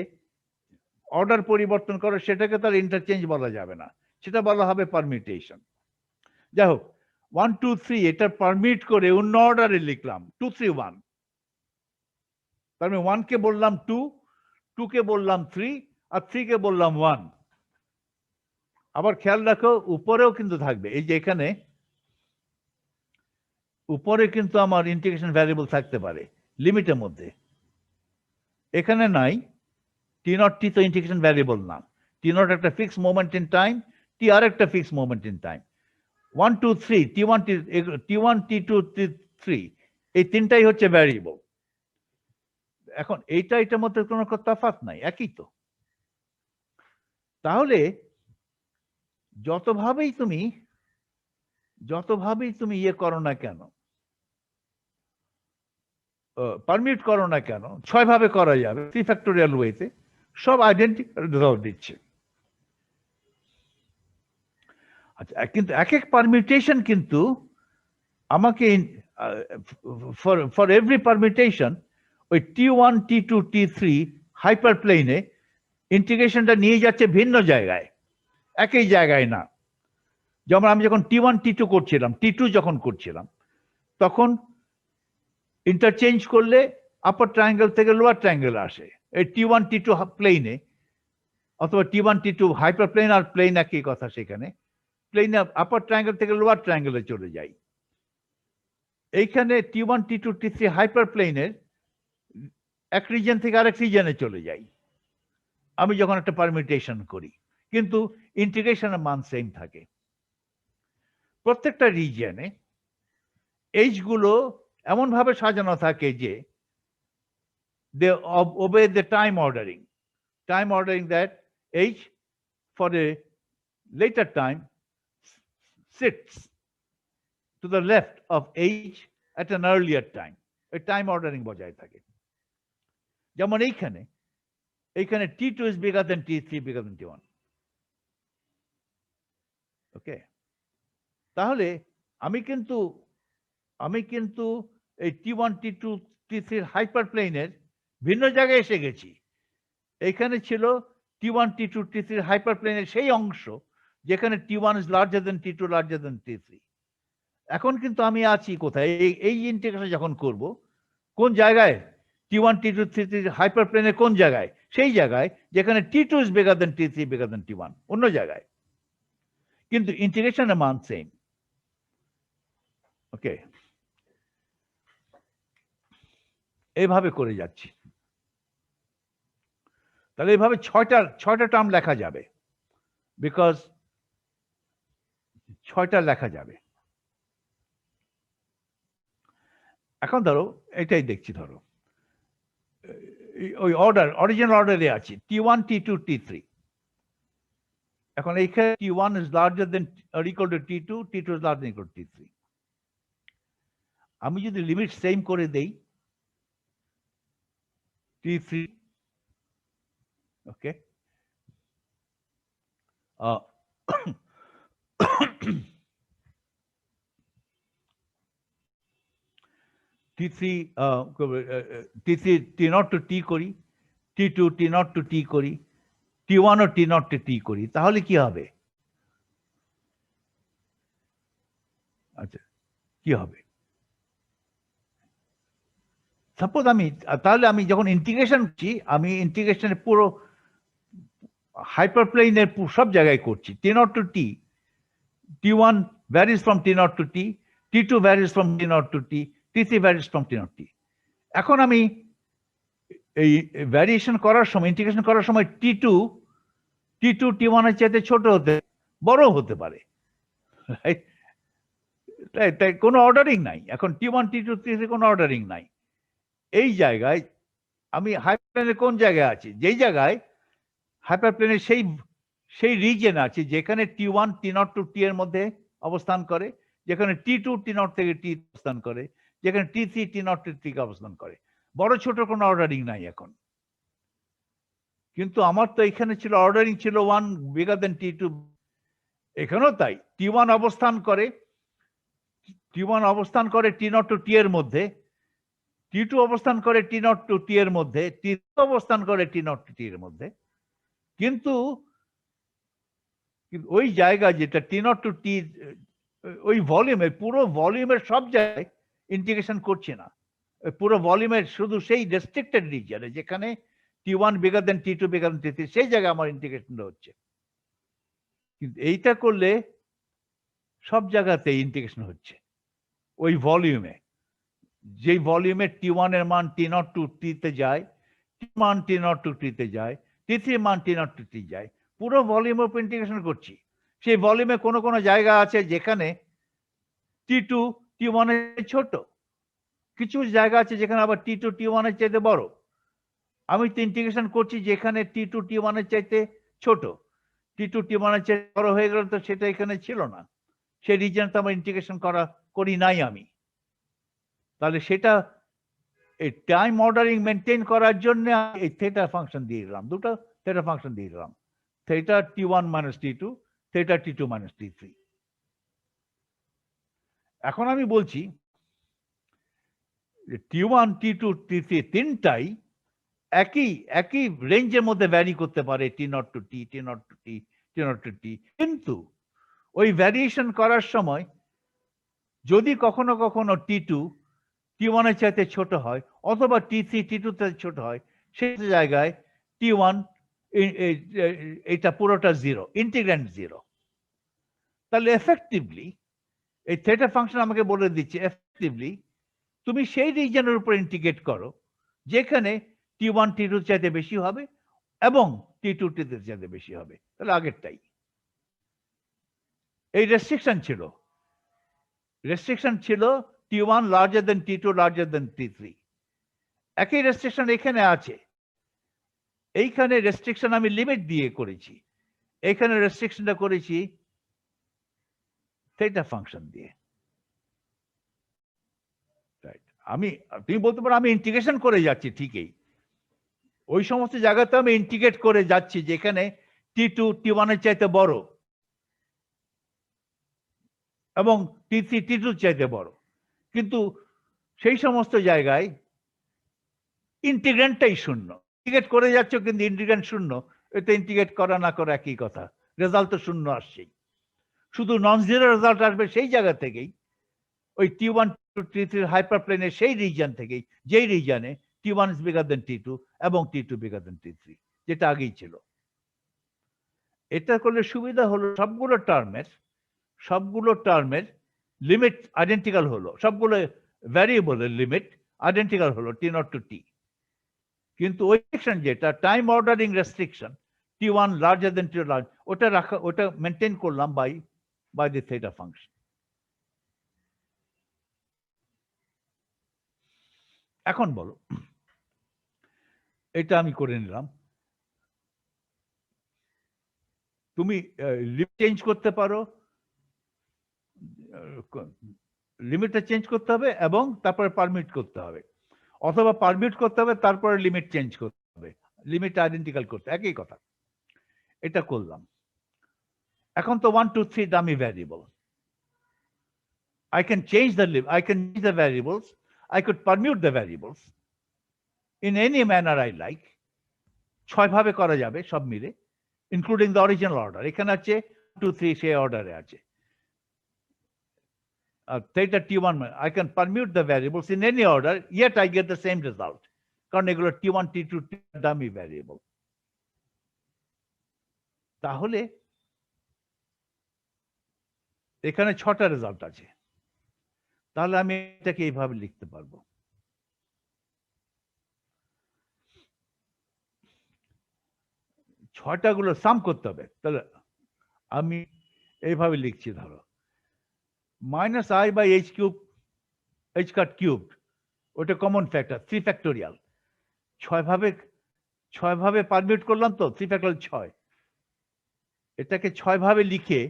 অর্ডার পরিবর্তন করে, সেটাকে তার ইন্টারচেঞ্জ বলা যাবে না, সেটা বলা হবে পারমিউটেশন। যাই হোক, 1 2 3 এটা পারমিট করে অন্য অর্ডারে লিখলাম 2 3 1, তার মানে 1 কে বললাম 2, 2 কে বললাম 3, আর 3 কে বললাম 1। আবার খেয়াল রাখো উপরেও কিন্তু থাকবে, এই যে এখানে উপরে কিন্তু আমার ইন্টিগ্রেশন ভ্যারিয়েবল থাকতে পারে লিমিটের মধ্যে, এখানে নাই। টি নট টি তো ইন্টিগ্রেশন ভ্যারিয়েবল না, টি নট একটা ফিক্স মোমেন্ট ইন টাইম, টি আর একটা fix moment in time. 1 2 3 T1 T2 T3 এই তিনটাই হচ্ছে ভ্যারিয়েবল। এখন এটার মধ্যে কোনো তফাৎ নাই, একই তো। তাহলে যতভাবেই তুমি ইয়ে করো না কেন, পারমিট করো না কেন, 6 ভাবে করা যাবে 3 ফ্যাক্টোরিয়াল ওয়েতে, সব আইডেন্টিক্যাল রেজাল্ট দিচ্ছে। আচ্ছা, কিন্তু এক এক পারমিউটেশন কিন্তু আমাকে ফর এভরি পারমিউটেশন ওই T1 T2 T3 হাইপার প্লেনে ইন্টিগ্রেশনটা নিয়ে যাচ্ছে ভিন্ন জায়গায়, একই জায়গায় না। যেমন আমি যখন T1 T2 করছিলাম, T2 যখন করছিলাম, তখন ইন্টারচেঞ্জ করলে আপার ট্রায়াঙ্গেল থেকে লোয়ার ট্রায়াঙ্গেল আসে এই T1 T2 প্লেনে, অথবা T1 T2 হাইপার প্লেন আর প্লেন একই কথা, সেখানে প্লেনে আপার ট্রায়াঙ্গেল থেকে লোয়ার ট্রায়াঙ্গেলে চলে যাই। এইখানে T1 T2 T3 হাইপার প্লেনের এক রিজন থেকে আরেক রিজনে চলে যাই আমি যখন একটা পারমিউটেশন করি, কিন্তু ইন্টিগ্রেশনের মান সেম থাকে। প্রত্যেকটা রিজনে এইচ গুলো এমন ভাবে সাজানো থাকে যে they obey the time ordering that H for a later time sits to the left of H at an earlier time. A time ordering বজায় থাকে। যেমন এইখানে T2 is bigger than T3, bigger than T1. ওকে, তাহলে আমি কিন্তু এই T1 T2 T3 hyper প্লেনের ভিন্ন জায়গায় এসে গেছি। এইখানে ছিল T1 T2 T3 হাইপার প্লেনের সেই অংশ যেখানে T1 is larger than T2 larger than T3। এখন কিন্তু আমি আছি কোথায়, এই ইন্টিগ্রেশন যখন করব, কোন জায়গায়? T1 T2 T3 হাইপার প্লেনের কোন জায়গায়? সেই জায়গায় যেখানে T2 is bigger than T3 bigger than T1, অন্য জায়গায়, কিন্তু ইন্টিগ্রেশনের মান সেম। ওকে, এইভাবে করে যাচ্ছি। তাহলে এইভাবে ছয়টা টার্ম লেখা যাবে, বিকজ 6টা লেখা যাবে। এখন ধরো এটাই দেখছি, ধরো ওই অরিজিনাল অর্ডারে আছি T1 T2 T3। এখন এইখানে T1 is larger than or equal to T2, T2 is larger than equal to T3। আমি যদি লিমিট সেম করে দেই T3, okay, T3 T0 to T করি, T2 T0 to T করি, T1 O T0 to T করি, তাহলে কি হবে? আচ্ছা, কি হবে? সাপোজ তাহলে আমি যখন ইন্টিগ্রেশন করছি, আমি ইন্টিগ্রেশনের পুরো হাইপার প্লেনের সব জায়গায় করছি T0 to T, T1 varies from T0 to T, T2 varies from T0 to T, T3 varies from T0 to T। এখন আমি এই ভ্যারিয়েশন করার সময়, ইন্টিগ্রেশন করার সময় T2 T1 এর চাইতে ছোট বড় হতে পারে, তাই কোনো অর্ডারিং নাই। এখন T1 T2 T3 কোনো অর্ডারিং নাই। এই জায়গায় আমি হাইপার প্লেনের কোন জায়গায় আছি? যেই জায়গায় হাইপার প্লেনের সেই রিজন আছে যেখানে T1 T0 টু T এর মধ্যে অবস্থান করে, যেখানে T2 T0 থেকে T অবস্থান করে, যেখানে T3 T0 টু T অবস্থান করে। বড় ছোট কোনো অর্ডারিং নাই এখন। কিন্তু আমার তো এখানে ছিল অর্ডারিং ছিল 1 বিগার দেন T2, এখানেও তাই। T1 অবস্থান করে T0 টু T এর মধ্যে, T2 অবস্থান করে T0 টু T এর মধ্যে, T3 অবস্থান করে T0 টু T এর মধ্যে। কিন্তু ওই জায়গা যেটা T0 টু T, ওই ভলিউমের পুরো ভলিউমের সব জায়গায় ইন্টিগ্রেশন করছে না। পুরো ভলিউমের শুধু সেই রেস্ট্রিক্টেড রিজিয়নে যেখানে T1 বিগার দেন T2 বিগার দেন T3 সেই জায়গায় আমার ইন্টিগ্রেশনটা হচ্ছে। কিন্তু এইটা করলে সব জায়গাতে ইন্টিগ্রেশন হচ্ছে ওই ভলিউমে। যেই ভলিউমে T1 এর মান T0 টু T তে যায়, মান T0 টু T তে যায়, T3 মান T0 টু T যায়, পুরো ভলিউমের উপর ইন্টিগ্রেশন করছি। সেই ভলিউমে কোনো কোনো জায়গা আছে যেখানে T2 T1 এর ছোট, কিছু জায়গা আছে যেখানে আবার T2 T1 এর চাইতে বড়। আমি তো ইন্টিগ্রেশন করছি যেখানে T2 T1 এর চাইতে ছোট, T2 T1 এর চাইতে বড় হয়ে গেল, তো সেটা এখানে ছিল না। সেই রিজন তো আমার ইন্টিগ্রেশন করি নাই আমি। তাহলে সেটা এই টাইম অর্ডারিং মেনটেন করার জন্য এই থেটা ফাংশন দিয়ে দিলাম, দুটো থেটা ফাংশন দিয়ে দিলাম, theta T1 minus T2, theta T2 minus T3। এখন আমি বলছি T1 T2 T3 তিনটাই একই রেঞ্জের মধ্যে ভ্যারি করতে পারে, T0 to T, T0 to T, T0 to T। কিন্তু ওই ভ্যারিয়েশন করার সময় যদি কখনো কখনো T2 T1 এর চাইতে ছোট হয় অথবা T3 T2 তে ছোট হয়, সেই জায়গায় T1 এটা পুরোটা জিরো, ইন্টিগ্র্যান্ড জিরো। তাহলে এফেক্টিভলি এই থেটা ফাংশন আমাকে বলে দিচ্ছে এফেক্টিভলি তুমি সেই রিজনের উপর ইন্টিগ্রেট করো যেখানে T1 T2 চাইতে বেশি হবে এবং T2 T3 চাইতে বেশি হবে। তাহলে আগেরটাই এই রেস্ট্রিকশন ছিল T1 larger than T2 larger than T3। একই রেস্ট্রিকশন এখানে আছে। এইখানে রেস্ট্রিকশন আমি লিমিট দিয়ে করেছি, এখানে রেস্ট্রিকশনটা করেছি থেটা ফাংশন দিয়ে। তুমি বলতে পারো আমি ইন্টিগ্রেশন করে যাচ্ছি, ঠিকই ওই সমস্ত জায়গাতে আমি ইন্টিগ্রেট করে যাচ্ছি যেখানে T2 T1 এর চাইতে বড় এবং T3 T2 চাইতে বড়, কিন্তু সেই সমস্ত জায়গায় ইন্টিগ্রেন্টটাই শূন্য। ইন্টিগ্রেট করে যাচ্ছ কিন্তু ইন্টিগ্রেন্ট শূন্য, এতে ইন্টিগ্রেট করা না করা একই কথা, রেজাল্ট তো শূন্য আসছেই। শুধু নন জিরো রেজাল্ট আসবে সেই জায়গা থেকেই, ওই T1 টু T3 হাইপার প্লেনের সেই রিজন থেকেই, যেই রিজনে T1 is bigger than T2 এবং T2 bigger than T3, যেটা আগেই ছিল। এটা করলে সুবিধা হলো সবগুলো টার্মের লিমিট আইডেন্টিক্যাল হলো, সবগুলো ভ্যারিয়েবলের লিমিট আইডেন্টিক্যাল হলো T0 টু T। কিন্তু ওই সেকশন যেটা time ordering restriction T1 larger দেন T2 লার্জ, ওটা মেনটেন করলাম বাই দি থেটা ফাংশন। এখন বলো, এটা আমি করে নিলাম। তুমি লিমিট চেঞ্জ করতে পারো, লিমিটটা চেঞ্জ করতে হবে এবং তারপরে পারমিট করতে হবে, অথবা পারমিট করতে হবে তারপরে লিমিট চেঞ্জ করতে হবে, লিমিট আইডেন্টিক্যাল করতে, একই কথা। এটা করলাম। এখন তো 1 2 3 dummy variable, I can change the variables, I could permute the variables in any manner I like। 6 ভাবে করা যাবে সব মিলে, ইনক্লুডিং দ্য অরিজিনাল অর্ডার। এখানে আছে 2 3 সেই অর্ডারে আছে। Theta T1, I can permute the variables in any order, yet I get the same result, কারণ এগুলো T1 T2 ডামি ভ্যারিয়েবল। তাহলে এখানে 6টা রেজাল্ট আছে, তাহলে আমি এটাকে এইভাবে লিখতে পারবো। ছয়টা গুলো সাম করতে হবে, তাহলে আমি এইভাবে লিখছি, ধরো -i/h³ h² ওটা কমন ফ্যাক্টর 3 ফ্যাক্টোরিয়াল, 6 ভাবে পারমিট করলাম তো 3 ফ্যাক্টোরিয়াল 6, এটাকে 6 ভাবে লিখে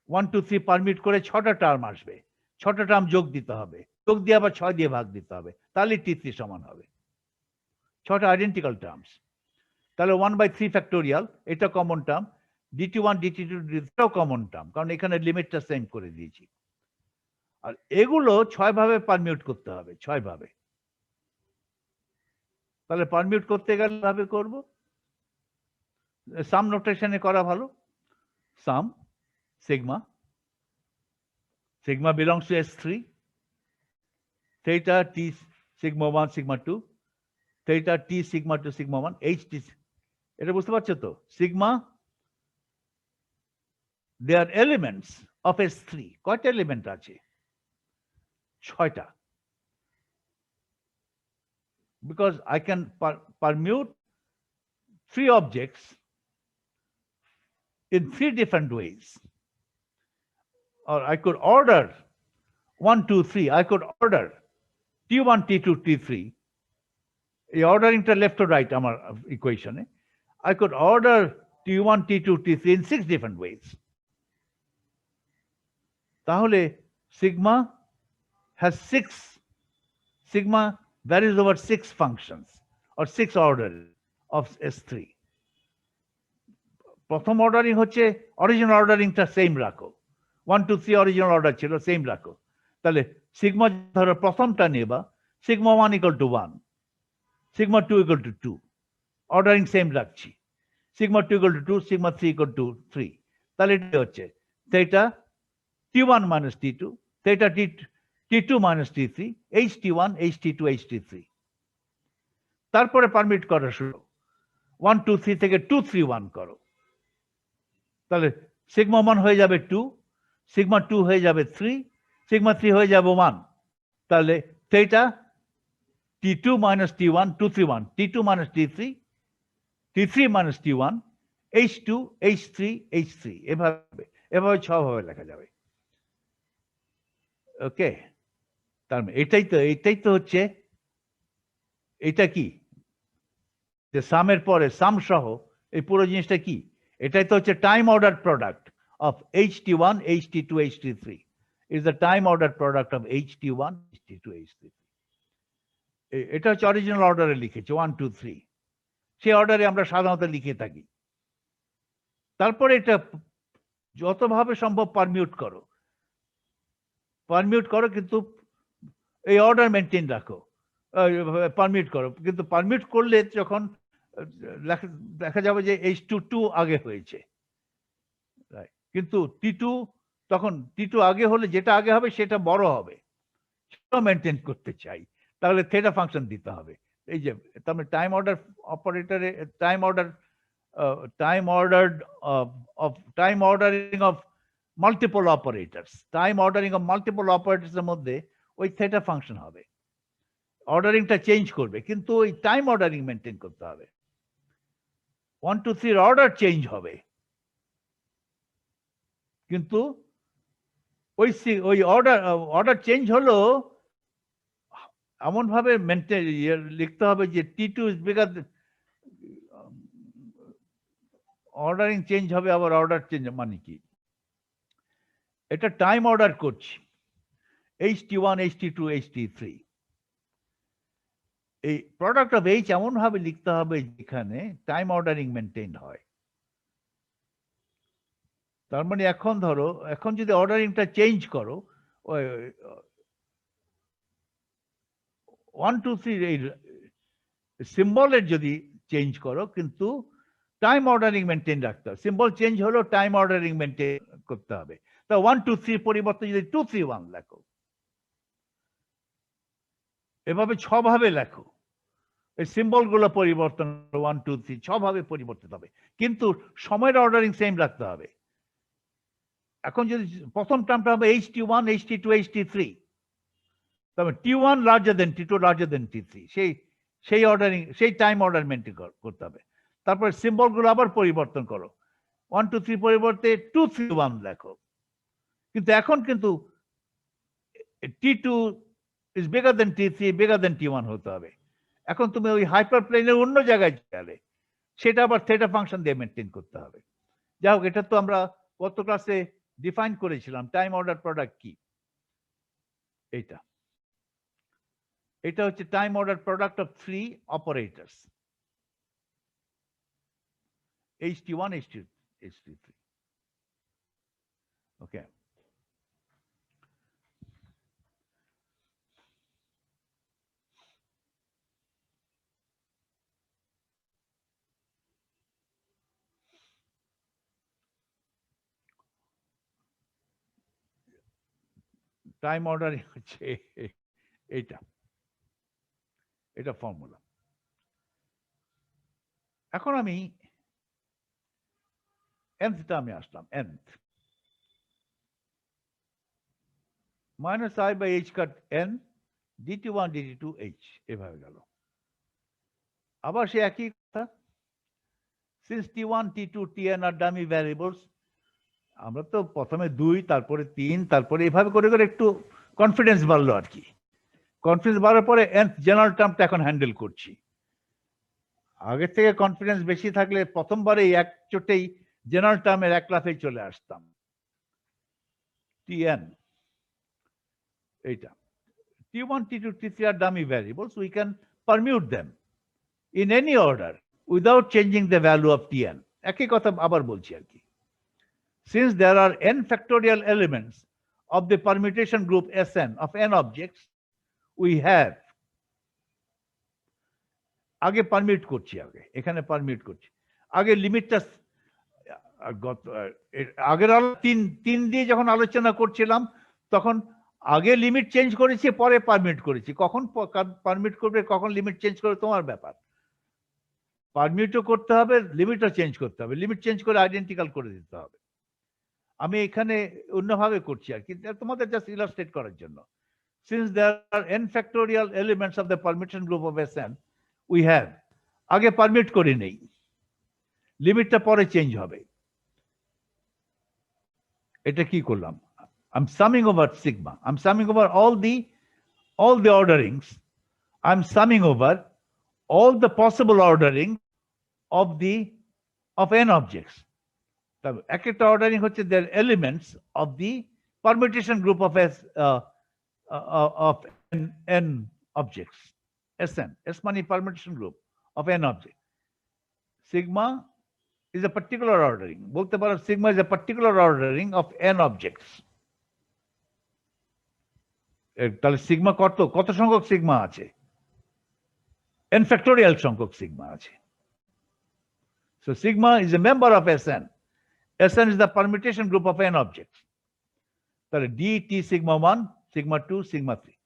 1 2 3 পারমিট করে 6টা টার্ম আসবে, 6টা টার্ম যোগ দিতে হবে, যোগ দিয়ে আবার 6 দিয়ে ভাগ দিতে হবে, তাহলে T3 সমান হবে 6টা আইডেন্টিক্যাল টার্মস। তাহলে 1/3 ফ্যাক্টোরিয়াল এটা কমন টার্ম, dt1 dt2 dt3টাও কমন টার্ম, কারণ এখানে লিমিটটা সেম করে দিয়েছি। আর এগুলো 6 ভাবে পারমিউট করতে হবে, 6 ভাবে। তাহলে পারমিউট করতে গেলে ভাবে করব, সাম নোটেশনে করা ভালো। সাম sigma belongs to S3, theta T sigma 1 sigma 2, theta T sigma 2 sigma 1, H T, এটা বুঝতে পারছো তো? Sigma, they are elements of S3. কয়টা এলিমেন্ট আছে? 6টা। Because I can permute 3 objects in 3 different ways. Or I could order 1 2 3, I could order T1 T2 T3, এই অর্ডারিংটা left to right আমার ইকুয়েশনে, I could order T1 T2 T3 in 6 different ways. তাহলে sigma has 6, sigma varies over 6 functions or 6 orders of S3. প্রথম ordering হচ্ছে original অর্ডারিংটা same রাখো, 1 2 3 original order ছিল, same রাখো। তাহলে সিগমা ধরো প্রথমটা নেবা, sigma 1 equal to 1, sigma 2 equal to 2, ordering same রাখছি, sigma 2 equal to 2, sigma 3 equal to 3। তাহলে এটা হচ্ছে theta T1 minus T2, theta T2 minus T3, HT1, HT2, HT3। তারপরে পারমিট করা শুরু, 1 2 3 থেকে 2 3 1 করো। তাহলে সিগমা 1 হয়ে যাবে 2, সিগমা 2 হয়ে যাবে 3, সিগমা 3 হয়ে যাবে 1। তাহলে theta T2 minus T1, 2 3 1, T2 minus T3, T3 minus T1, H2, H3, H3, এভাবে 6 ভাবে লেখা যাবে। ওকে, তার মানে এটাই তো হচ্ছে, এটা কি যে সামের পরে সাম সহ এই পুরো জিনিসটা কি? এটাই তো হচ্ছে time order product of HT1, HT2, HT3 is the time order product of HT1, HT2, HT3। এটা হচ্ছে অরিজিনাল অর্ডারে লিখেছে 1 2 3, সেই অর্ডারে আমরা সাধারণত লিখে থাকি। তারপরে এটা যতভাবে সম্ভব পারমিউট করো, কিন্তু এই অর্ডার মেনটেন রাখো, পারমিট করো। কিন্তু পারমিট করলে যখন দেখা যাবে যে H2 আগে হয়েছে, কিন্তু T2 তখন T2 আগে হলে যেটা আগে হবে সেটা বড় হবে, সেটা মেনটেন করতে চাই, তাহলে থেটা ফাংশন দিতে হবে। এই যে তার মানে টাইম অর্ডার অপারেটরে time ordering of multiple operators, এর মধ্যে ওই থেটা ফাংশন হবে, অর্ডারিংটা চেঞ্জ করবে, কিন্তু ওই টাইম অর্ডারিং মেনটেন করতে হবে। 1 2 3 অর্ডার চেঞ্জ হবে, কিন্তু ওই অর্ডার চেঞ্জ হলো এমন ভাবে মেনটেন লিখতে হবে যে T2 is bigger, ordering change হবে আবার অর্ডার চেঞ্জ মানে কি? এটা টাইম অর্ডার করছি HT1, HT2, HT3, এই প্রোডাক্ট অফ H এমন ভাবে লিখতে হবে যেখানে টাইম অর্ডারিং মেনটেন হয়। তার মানে এখন ধরো, এখন যদি অর্ডারিংটা চেঞ্জ করো, 1 2 3 এই সিম্বলের যদি চেঞ্জ করো, কিন্তু টাইম অর্ডারিং মেনটেন রাখতে হবে। সিম্বল চেঞ্জ হলো, টাইম অর্ডারিং মেনটেন করতে হবে। তা 1 2 3 পরিবর্তে যদি 2 3 1 লেখো, এভাবে 6 ভাবে লেখো, এই সিম্বল গুলো পরিবর্তন 1 2 3 6 ভাবে পরিবর্তিত হবে, কিন্তু সময়ের অর্ডারিং সেম রাখতে হবে। এখন যদি প্রথম টার্মটা হবে HT1, HT2, HT3, তবে T1 লার্জার দেন T2, লার্জার দেন T3, সেই অর্ডারিং, সেই টাইম অর্ডার মেনটেন করতে হবে। তারপরে সিম্বল গুলো আবার পরিবর্তন করো, 1 2 3 পরিবর্তে 2 3 1 লেখো, কিন্তু এখন কিন্তু T2 is bigger then T3, bigger then T1 হতে হবে। এখন তুমি ওই হাইপার প্লেনের অন্য জায়গায় গেলে সেটা আবার থেটা ফাংশন দিয়ে মেনটেন করতে হবে। যাই হোক, এটা তো আমরা গত ক্লাসে ডিফাইন করেছিলাম টাইম অর্ডার প্রোডাক্ট কি। এটা এটা হচ্ছে time order product of three operators, HT1, HT2, HT3. Okay. Time ordering হচ্ছে এটা, এটা ফর্মুলা। এখন আমি nth টার্মে আসলাম, nth minus I by H cut n dt1 dt2 H, এভাবে গেল। আবার সে একই কথা, সিন্স T1 T2 Tn আর ডামি ভ্যারিয়েবলস, আমরা তো প্রথমে 2, তারপরে 3, তারপরে এভাবে করে করে একটু কনফিডেন্স বাড়লো আর কি। কনফিডেন্স বাড়ার পরে nth জেনারেল টার্মটা এখন হ্যান্ডেল করছি। আগের থেকে কনফিডেন্স বেশি থাকলে প্রথমবারেই এক চোটেই জেনারেল টার্মের এক লাফে চলে আসতাম। Tn, এইটা T1 T2 T3 are dummy variables. We can permute them in any order without changing the value of Tn. একই কথা আবার বলছি আর কি। Since there are n factorial elements of the permutation group Sn of n objects, we have, আগে permit করছি, এখানে permit করছি, আগে লিমিটটা আগের তিন দিয়ে যখন আলোচনা করছিলাম তখন আগে লিমিট চেঞ্জ করেছি, পরে পারমিট করেছি। কখন পারমিট করবে, কখন লিমিট চেঞ্জ করবে তোমার ব্যাপার। পারমিটও করতে হবে, লিমিটও চেঞ্জ করতে হবে, লিমিট চেঞ্জ করে আইডেন্টিক্যাল করে দিতে হবে। আমি এখানে অন্যভাবে করছি আর কি, তোমাদের জাস্ট ইলাস্ট্রেট করার জন্য। Since there are n factorial elements of the permutation group of Sn, we have, আগে পারমিট করে নেই, লিমিটটা পরে চেঞ্জ হবে। এটা কি করলাম, I'm summing over sigma, I'm summing over all the orderings, I'm summing over all the possible ordering of n objects. এক একটা অর্ডারিং হচ্ছে their elements of the permutation group of n objects, Sn, S মানে permutation group of n objects. Sigma is a particular ordering, বলতে পারো sigma is a particular ordering of n objects. তাহলে sigma কত সংখ্যক sigma আছে, n factorial সংখ্যক sigma আছে। So sigma is a member of Sn. Sn is the permutation group of n objects. তাহলে dt sigma 1, sigma 2, sigma 3.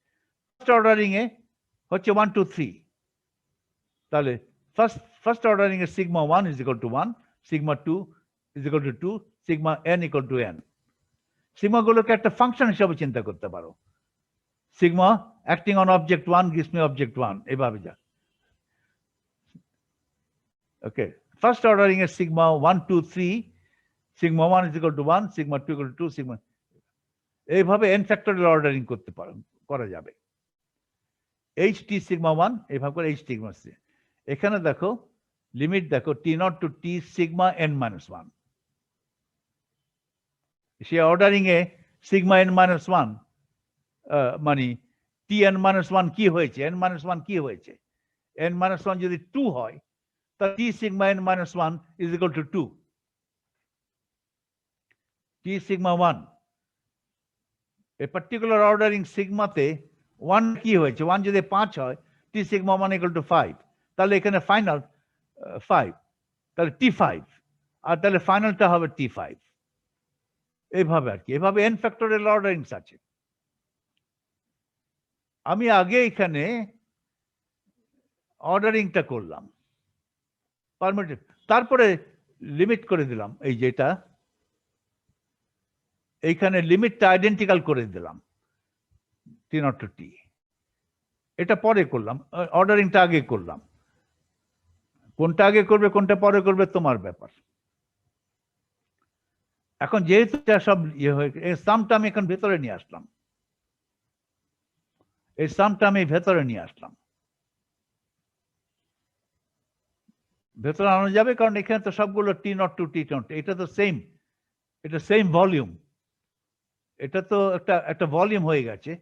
First ordering এ হচ্ছে 1 2 3। তাহলে first ordering A sigma 1 is equal to 1, sigma 2 is equal to 2, sigma n equal to n. Sigma গুলোকে একটা function হিসেবে চিন্তা করতে পারো। Sigma acting on object 1 gives me object 1, এভাবে যা। ওকে, first ordering A sigma 1 2 3, sigma 1 is equal to 1, sigma 2 equal to 2, sigma, এইভাবে n factorial ordering করা যাবে। ht sigma 1 এইভাবে করে h sigma 3। এখানে দেখো লিমিট দেখো t0 to t sigma n minus 1। Say ordering A sigma n minus 1 মানে tn minus 1 কি হয়েছে, n minus 1 কি হয়েছে, n minus 1 যদি 2 হয় তাহলে t sigma n minus 1 is equal to 2। t sigma 1 a particular ordering সিগমাতে 1 কি হয়েছে, 1 যদি 5 হয় t sigma 1 equal to 5, তাহলে এখানে ফাইনাল 5, তাহলে t5, আর তাহলে ফাইনালটা হবে t5। এইভাবে আর কি, এভাবে n ফ্যাক্টোরিয়াল অর্ডারিংস আছে। আমি আগে এখানে অর্ডারিংটা করলাম, পারমিটেড, তারপরে লিমিট করে দিলাম, এই যেটা এইখানে লিমিটটা আইডেন্টিক্যাল করে দিলাম t0 to t। এটা পরে করলাম, অর্ডারিংটা আগে করলাম। কোনটা আগে করবে কোনটা পরে করবে তোমার ব্যাপার। এখন যেহেতু সব ইয়ে হয়ে এই সামটা আমি এখন ভেতরে নিয়ে আসলাম, এই সামটা আমি ভেতরে নিয়ে আসলাম। ভেতরে আনা যাবে, কারণ এখানে তো সবগুলো টি নট টু টি নট, এটা তো সেম, এটা সেম ভলিউম, এটা তো একটা ভলিউম হয়ে গেছে।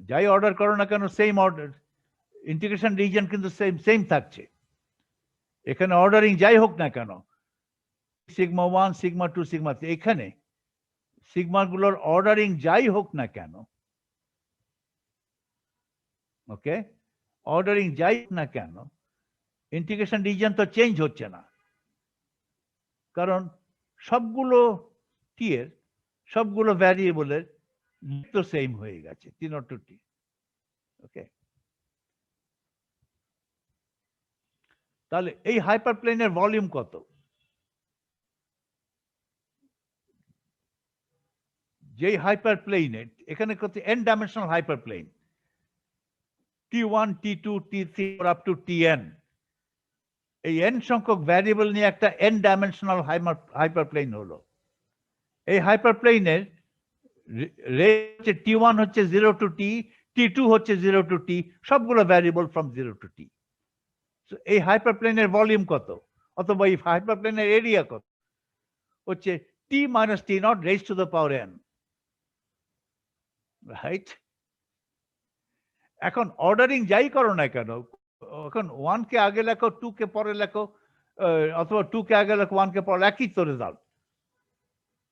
যাই অর্ডার করো না কেন সেম অর্ডার, ইন্টিগ্রেশন রিজন কিন্তু সেম থাকছে। এখানে অর্ডারিং যাই হোক না কেন, সিগমা 1 সিগমা 2 সিগমা 3, এখানে সিগমাগুলোর অর্ডারিং যাই হোক না কেন, ওকে, অর্ডারিং যাই হোক না কেন, ইন্টিগ্রেশন রিজন তো চেঞ্জ হচ্ছে না, কারণ সবগুলো টি এর সবগুলো ভ্যারিয়েবলের তো সেম হয়ে গেছে, টি নট টু টি। ওকে, তাহলে এই হাইপারপ্লেনের ভলিউম কত? যেই হাইপারপ্লেনের, এখানে কত n dimensional hyperplane, T1 T2 T3 up to Tn, এই n সংখ্যক ভ্যারিয়েবল নিয়ে একটা n ডাইমেনশনাল হাইপারপ্লেন হলো। এই হাইপারপ্লেনের রেঞ্জ হচ্ছে T1 হচ্ছে 0 টু T, T2 হচ্ছে 0 টু T, সবগুলো ভ্যারিয়েবল ফ্রম 0 টু T। এই হাইপারপ্লেনের ভলিউম কত, অথবা এই হাইপারপ্লেনের এরিয়া কত? হচ্ছে T minus T naught raised to the power n, right? এখন অর্ডারিং যাই করো না কেন, এখন 1 কে আগে লেখো, 2 কে পরে লেখো, অথবা 2 কে আগে লেখো 1 কে পরে, একই তো রেজাল্ট,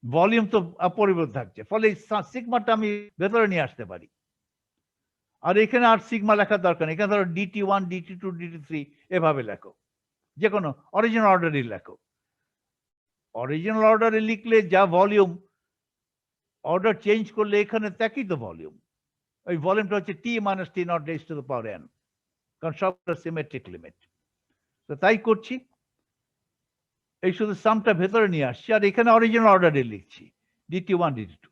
ভলিউম তো অপরিবর্তিত থাকছে। ফলে সিগমাটা আমি ভেতরে নিয়ে আসতে পারি, আর এখানে আর সিগমা লেখার দরকার নেই। এখানে ধরো DT1 DT2 DT3 এভাবে লেখো, যে কোনো অরিজিনাল অর্ডারে লেখো। অরিজিনাল অর্ডারে লিখলে যা ভলিউম, অর্ডার চেঞ্জ করলে এখানে একই তো ভলিউম। ওই ভলিউমটা হচ্ছে T minus T naught raised to the power n, কারণ সবটা সিমেট্রিক লিমিট। তো তাই করছি, এই শুধু সামটা ভেতরে নিয়ে আসছি, আর এখানে অরিজিনাল অর্ডারে লিখছি DT1 DT2।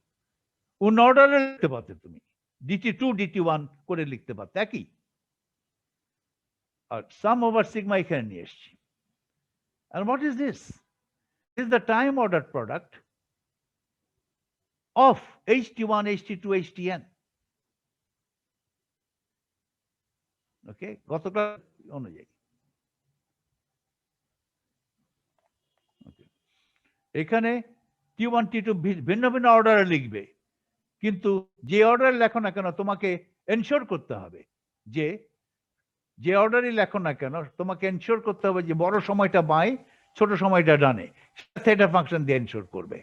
অন্য অর্ডারে লিখতে পারতে তুমি DT2 DT1 করে লিখতে পারতে একই, আর সাম ওভার সিগমা এখানে নিয়ে এসছি। আর what is this? Is the time ordered product of HT1 HT2 HTN. Okay, গতকাল অনুযায়ী এখানে T1 T2 ভিন্ন ভিন্ন অর্ডারে লিখবে, কিন্তু যে অর্ডারে লেখো না কেন তোমাকে এনশিওর করতে হবে যে অর্ডারই লেখো না কেন তোমাকে এনশিওর করতে হবে যে বড় সময়টা বাঁয়ে, ছোট সময়টা ডানে, সেটা ফাংশন দিয়ে এনশিওর করবে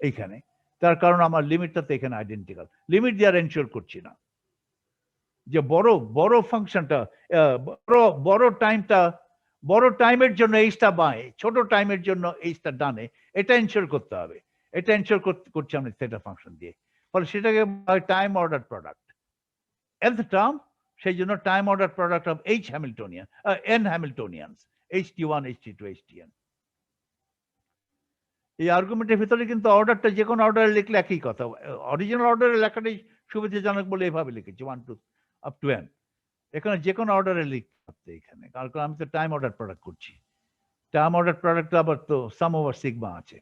এইখানে। তার কারণ আমার লিমিটটা তো এখানে আইডেন্টিক্যাল, লিমিট দিয়ে আর এনশিওর করছি না যে বড় ফাংশনটা, বড় টাইমটা, বড় টাইমের জন্য এইচটা বাঁয়ে, ছোট টাইমের জন্য এইচটা ডানে, এটা এনশিওর করতে হবে। এটা এনশিওর করছি আমরা সেটা ফাংশন দিয়ে, ফলে সেটাকে time order product nth term, সেই জন্য time order product of H Hamiltonian, n হ্যামিল্টনিয়ানস, HT1 HT2 HTN। এই আর্গুমেন্টের ভিতরে কিন্তু অর্ডারটা যে কোনো অর্ডারে লিখলে একই কথা, অরিজিনাল অর্ডারে লেখাটাই সুবিধাজনক বলে এভাবে লিখেছি 1 2 up to n। এখানে যে কোনো অর্ডারে লিখতে পারতে এখানে, কারণ আমি তো টাইম অর্ডার প্রোডাক্ট করছি। টাইম অর্ডার প্রোডাক্ট আবার তো সাম ওভার সিগমা আছে।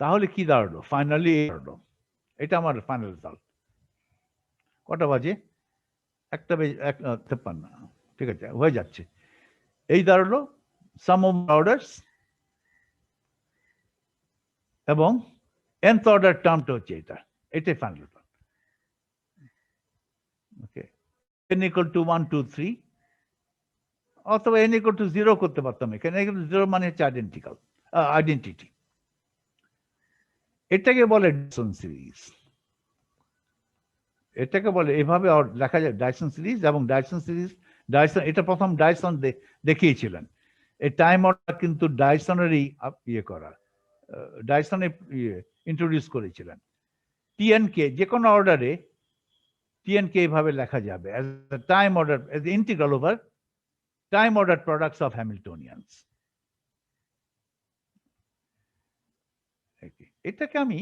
তাহলে কি দাঁড়ালো ফাইনালি? এটা আমার ফাইনাল রেজাল্ট। কটা বাজে? 1:53, ঠিক আছে, হয়ে যাচ্ছে। এই দাঁড়ালো সাম অফ অর্ডারস এবং nth অর্ডার টার্মটা হচ্ছে এটাই final result. Okay, n equal to 1 2 3, অথবা n equal to 0 করতে পারতাম। এখানে 0 মানে হচ্ছে আইডেন্টিটি। এটাকে বলে ডাইসন সিরিজ, এটাকে বলে এভাবে লেখা যায় ডাইসন সিরিজ। এবং ডাইসন সিরিজ, এটা প্রথম ডাইসন দেখিয়েছিলেন। এই টাইম অর্ডার কিন্তু ডাইসনেরই ইয়ে করা, ডাইসনে ইন্ট্রোডিউস করেছিলেন। Tn কে যে কোনো অর্ডারে Tn কে এইভাবে লেখা যাবে as a time order, as the integral over time ordered products of Hamiltonians। এটাকে আমি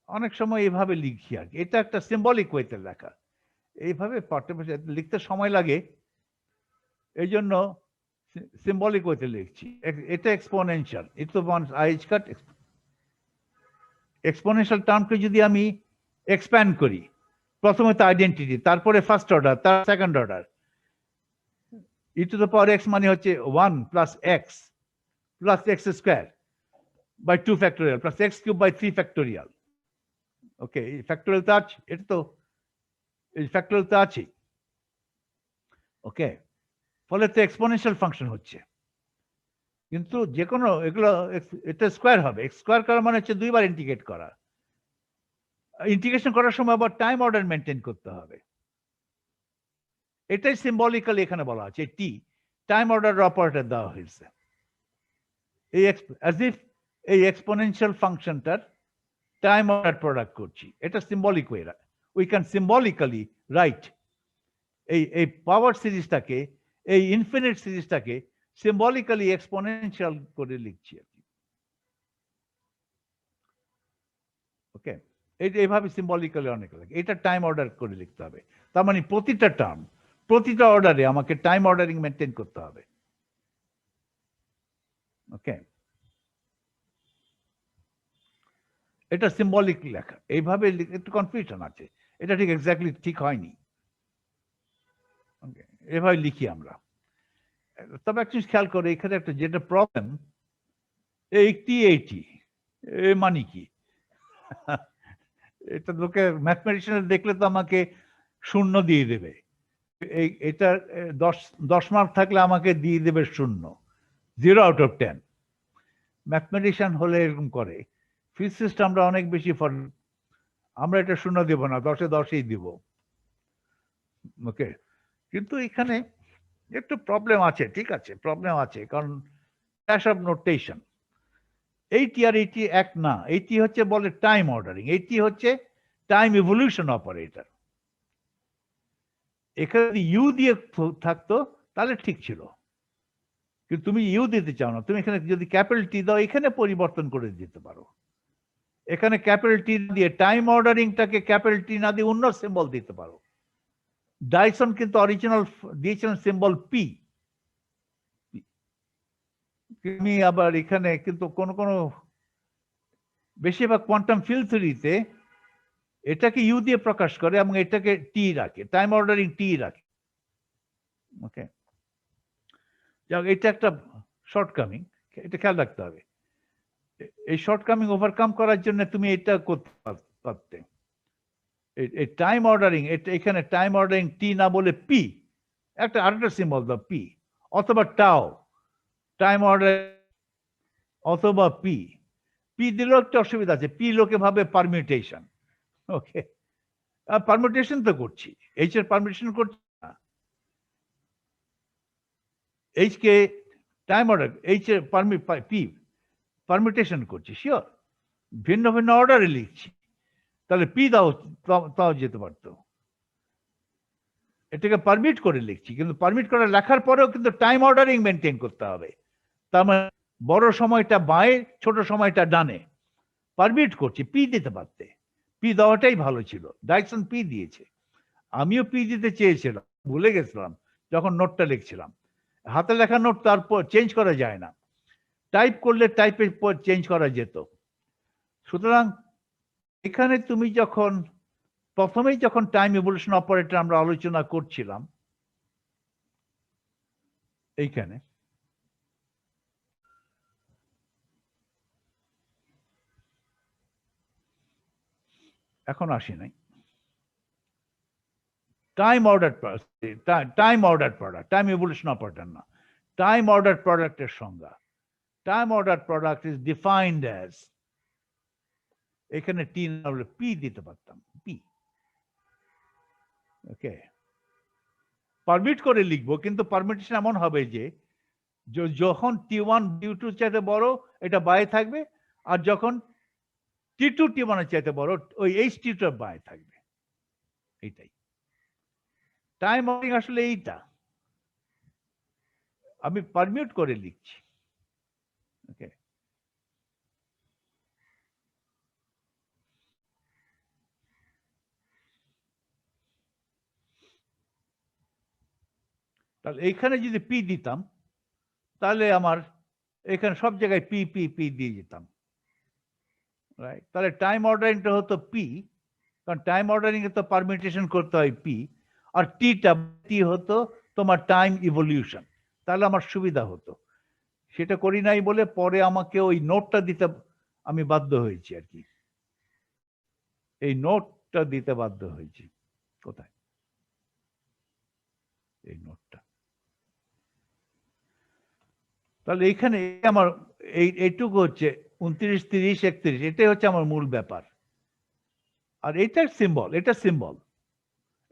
অনেক সময় এইভাবে লিখি আর কি, এটা একটা সিম্বলিক ওয়েতে লেখা। এইভাবে লিখতে সময় লাগে, এই জন্য সিম্বলিক ওয়েতে লিখছি। এটা এক্সপোনেনশিয়াল, এটা তো IH কাট। এক্সপোনেনশিয়াল টার্মকে যদি আমি এক্সপ্যান্ড করি, প্রথমে তো আইডেন্টিটি, তারপরে ফার্স্ট অর্ডার, তার second order. E to the power x মানে হচ্ছে 1 plus x square by 2 factorial plus x cube by 3 factorial. Okay, এই ফ্যাক্টোরিয়াল তো আছে, এটা তো এই ফ্যাক্টোরিয়াল তো আছে। ওকে, ফলে তো এক্সপোনেনশিয়াল ফাংশন হচ্ছে। কিন্তু যে কোনো এগুলো এটা স্কোয়ার হবে, স্কোয়ার করা মানে হচ্ছে দুইবার ইন্টিগ্রেট করা। ইন্টিগ্রেশন করার সময় আবার টাইম অর্ডার মেনটেন করতে হবে। এটাই সিম্বলিক্যালি এখানে বলা আছে, টি টাইম অর্ডার অপারেটর দেওয়া হয়েছে। এই অ্যাজ ইফ এই এক্সপোনেনশিয়াল ফাংশনটার টাইম অর্ডার প্রোডাক্ট করছি, এটা symbolic way. We can symbolically right এই পাওয়ার সিরিজটাকে, এই ইনফিনিট সিরিজটাকে সিম্বলিক্যালি এক্সপোনেনশিয়াল করে লিখছি আর কি। ওকে, এইভাবে সিম্বলিক্যালি অনেক লাগে। এটা টাইম অর্ডার করে লিখতে হবে। তার মানে প্রতিটা টার্ম, প্রতিটা অর্ডারে আমাকে টাইম অর্ডারিং মেনটেন করতে হবে। ওকে, এটা সিম্বলিক লেখা, এইভাবে একটু কনফিউশন আছে, এটা ঠিক এক্স্যাক্টলি ঠিক হয়নি। ওকে, এভাবে লিখি আমরা। তবে একটা জিনিস খেয়াল করে, এখানে একটা যেটা প্রবলেম, এইটি মানে কি? এটা লোকে ম্যাথমেটিশিয়ান দেখলে তো আমাকে শূন্য দিয়ে দেবে। এটা 10 মার্ক থাকলে আমাকে দিয়ে দেবে শূন্য, 0 আউট অফ 10। ম্যাথমেটিশিয়ান হলে এরকম করে। ফিজিসিস্ট আমরা অনেক বেশি আমরা এটা শূন্য দেব না, 10-এ 10ই দিব। ওকে, কিন্তু এখানে একটু প্রবলেম আছে, ঠিক আছে, প্রবলেম আছে, কারণ ক্যাশ অফ নোটেশন। এইটি আর এইটি এক না, এইটি হচ্ছে বলে টাইম অর্ডারিং, এইটি হচ্ছে টাইম ইভলিউশন অপারেটর। এখানে যদি ইউ দিয়ে থাকতো তাহলে ঠিক ছিল, কিন্তু তুমি ইউ দিতে চাও না, তুমি এখানে যদি ক্যাপিটাল টি দাও এখানে পরিবর্তন করে দিতে পারো। এখানে ক্যাপিটাল টি দিয়ে টাইম অর্ডারিংটাকে ক্যাপিটাল টি না দিয়ে অন্য সিম্বল দিতে পারো। ডাইসন কিন্তু অরিজিনাল দিয়েছিলেন সিম্বল পি। তুমি আবার এখানে কিন্তু কোন বেশিরভাগ কোয়ান্টাম ফিল্ড থিওরিতে এটাকে ইউ দিয়ে প্রকাশ করে এবং এটাকে টি রাখে, টাইম অর্ডারিং টি রাখে। ওকে, যাক, এটা একটা শর্টকামিং, এটা খেয়াল রাখতে হবে। এই শর্টকামিং ওভারকাম করার জন্য তুমি এটা করতে পারতে, এই টাইম অর্ডারিং, এখানে টাইম অর্ডারিং টি না বলে পি, একটা আরেকটা সিম্বল দাও পি, অথবা টাও টাইম অর্ডার, অথবা পি। পি দিলেও একটা অসুবিধা আছে, পি লোকে ভাবে পারমিউটেশন। ওকে, পারমিউটেশন তো করছি, এইচ এর পারমিউটেশন করছি না, H K time order, H এর পি পারমিউটেশন করছি, শিওর, ভিন্ন ভিন্ন অর্ডারে লিখছি, তাহলে পি দাও, তাও যেতে পারতো। এটাকে পারমিট করে লিখছি, কিন্তু পারমিট করে লেখার পরেও কিন্তু টাইম অর্ডারিং মেনটেন করতে হবে। তার মানে বড় সময়টা বাঁয়ে, ছোট সময়টা ডানে, পারমিট করছি, পি দিতে পারতে, পি দেওয়াটাই ভালো ছিল। ডাইসন পি দিয়েছে, আমিও পি দিতে চেয়েছিলাম, ভুলে গেছিলাম যখন নোটটা লিখছিলাম। হাতে লেখা নোট তারপর চেঞ্জ করা যায় না, টাইপ করলে টাইপের পর চেঞ্জ করা যেত। সুতরাং এখানে তুমি যখন প্রথমেই যখন টাইম ইভলিউশন অপারেটর আমরা আলোচনা করছিলাম, এইখানে এখন আসি নাই, time order product, time evolution operator না, টাইম অর্ডার প্রোডাক্টের সংজ্ঞা। Time order product is defined as, এখানে টি না হলে পি দিতে পারতাম, পি। ওকে, পারমিট করে লিখবো, কিন্তু পারমিটেশন এমন হবে যে যখন T1 T2 চাইতে বড় এটা বায়ে থাকবে, আর যখন T2 T1 চাইতে বড় ওই H2 বায়ে থাকবে। এইটাই টাইম অর্ডারিং, আসলে এইটা আমি পারমিউট করে লিখছি। ওকে, তাহলে এইখানে যদি পি দিতাম তাহলে আমার এখানে সব জায়গায় পি পি পি দিয়ে যেতাম, রাইট? তাহলে টাইম অর্ডারিংটা হতো পি, কারণ টাইম অর্ডারিং এ তো পারমিটেশন করতে হয় পি, আর টি হতো তোমার টাইম ইভলিউশন, তাহলে আমার সুবিধা হতো। সেটা করি নাই বলে পরে আমাকে ওই নোটটা দিতে আমি বাধ্য হয়েছি আর কি, এই নোটটা দিতে বাধ্য হয়েছি। কোথায় এই নোটটা? তাহলে এইখানে আমার এইটুকু হচ্ছে 29, 30, 31, এটাই হচ্ছে আমার মূল ব্যাপার। আর এটা সিম্বল,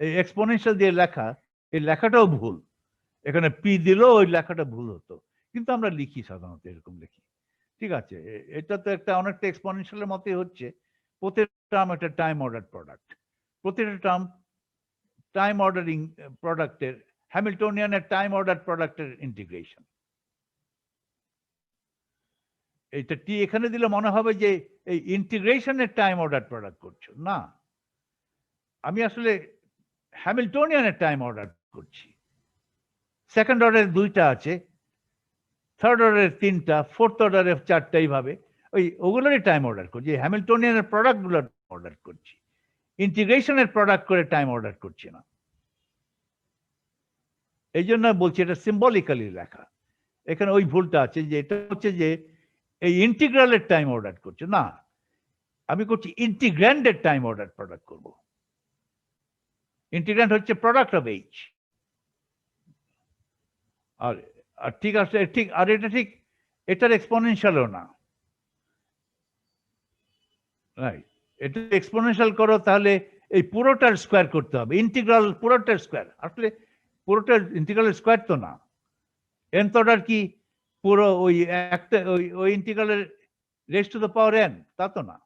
এই এক্সপোনেনশিয়াল দিয়ে লেখা, এই লেখাটাও ভুল। এখানে পি দিলেও ওই লেখাটা ভুল হতো, কিন্তু আমরা লিখি সাধারণত এরকম লিখি। ঠিক আছে, এটা তো একটা অনেকটা এক্সপোনেনশিয়ালের মতোই হচ্ছে। প্রতিটা টার্ম একটা টাইম অর্ডার প্রোডাক্ট, প্রতিটা টার্ম টাইম অর্ডারিং প্রোডাক্টের, হ্যামিল্টনিয়ানের টাইম অর্ডার প্রোডাক্টের ইন্টিগ্রেশন। এইটা টি এখানে দিলে মনে হবে যে এই ইন্টিগ্রেশনের টাইম অর্ডার প্রোডাক্ট করছো, না, আমি আসলে হ্যামিল্টনিয়ানের টাইম অর্ডার করছি। সেকেন্ড অর্ডারের 2টা আছে, থার্ড অর্ডারের 3টা, ফোর্থ অর্ডারের 4টা, এইভাবে ওগুলোরই টাইম অর্ডার করছি। হ্যামিল্টনিয়ানের প্রোডাক্টগুলোর অর্ডার করছি, ইন্টিগ্রেশনের প্রোডাক্ট করে টাইম অর্ডার করছি না। এই জন্য বলছি এটা সিম্বলিক্যালি লেখা। এখানে ওই ভুলটা আছে, যে এটা হচ্ছে যে এই ইন্টিগ্রালের টাইম অর্ডার করছে, না, আমি করছি ইন্টিগ্র্যান্ডের টাইম অর্ডার প্রোডাক্ট করব। ইন্টিগ্র্যান্ড হচ্ছে প্রোডাক্ট অফ এইচ। আর ঠিক আছে, ঠিক, আর এটা ঠিক এটার এক্সপোনেনশিয়ালও না, রাইট? এটা এক্সপোনেনশিয়াল করো তাহলে এই পুরোটার স্কোয়ার করতে হবে, ইন্টিগ্রাল পুরোটার স্কোয়ার। আসলে পুরোটার ইন্টিগ্রালের স্কোয়ার তো না, nth অর্ডার কি পুরো ওই একটা ওই ইন্টিগ্রালের raise to the power n, তা তো না।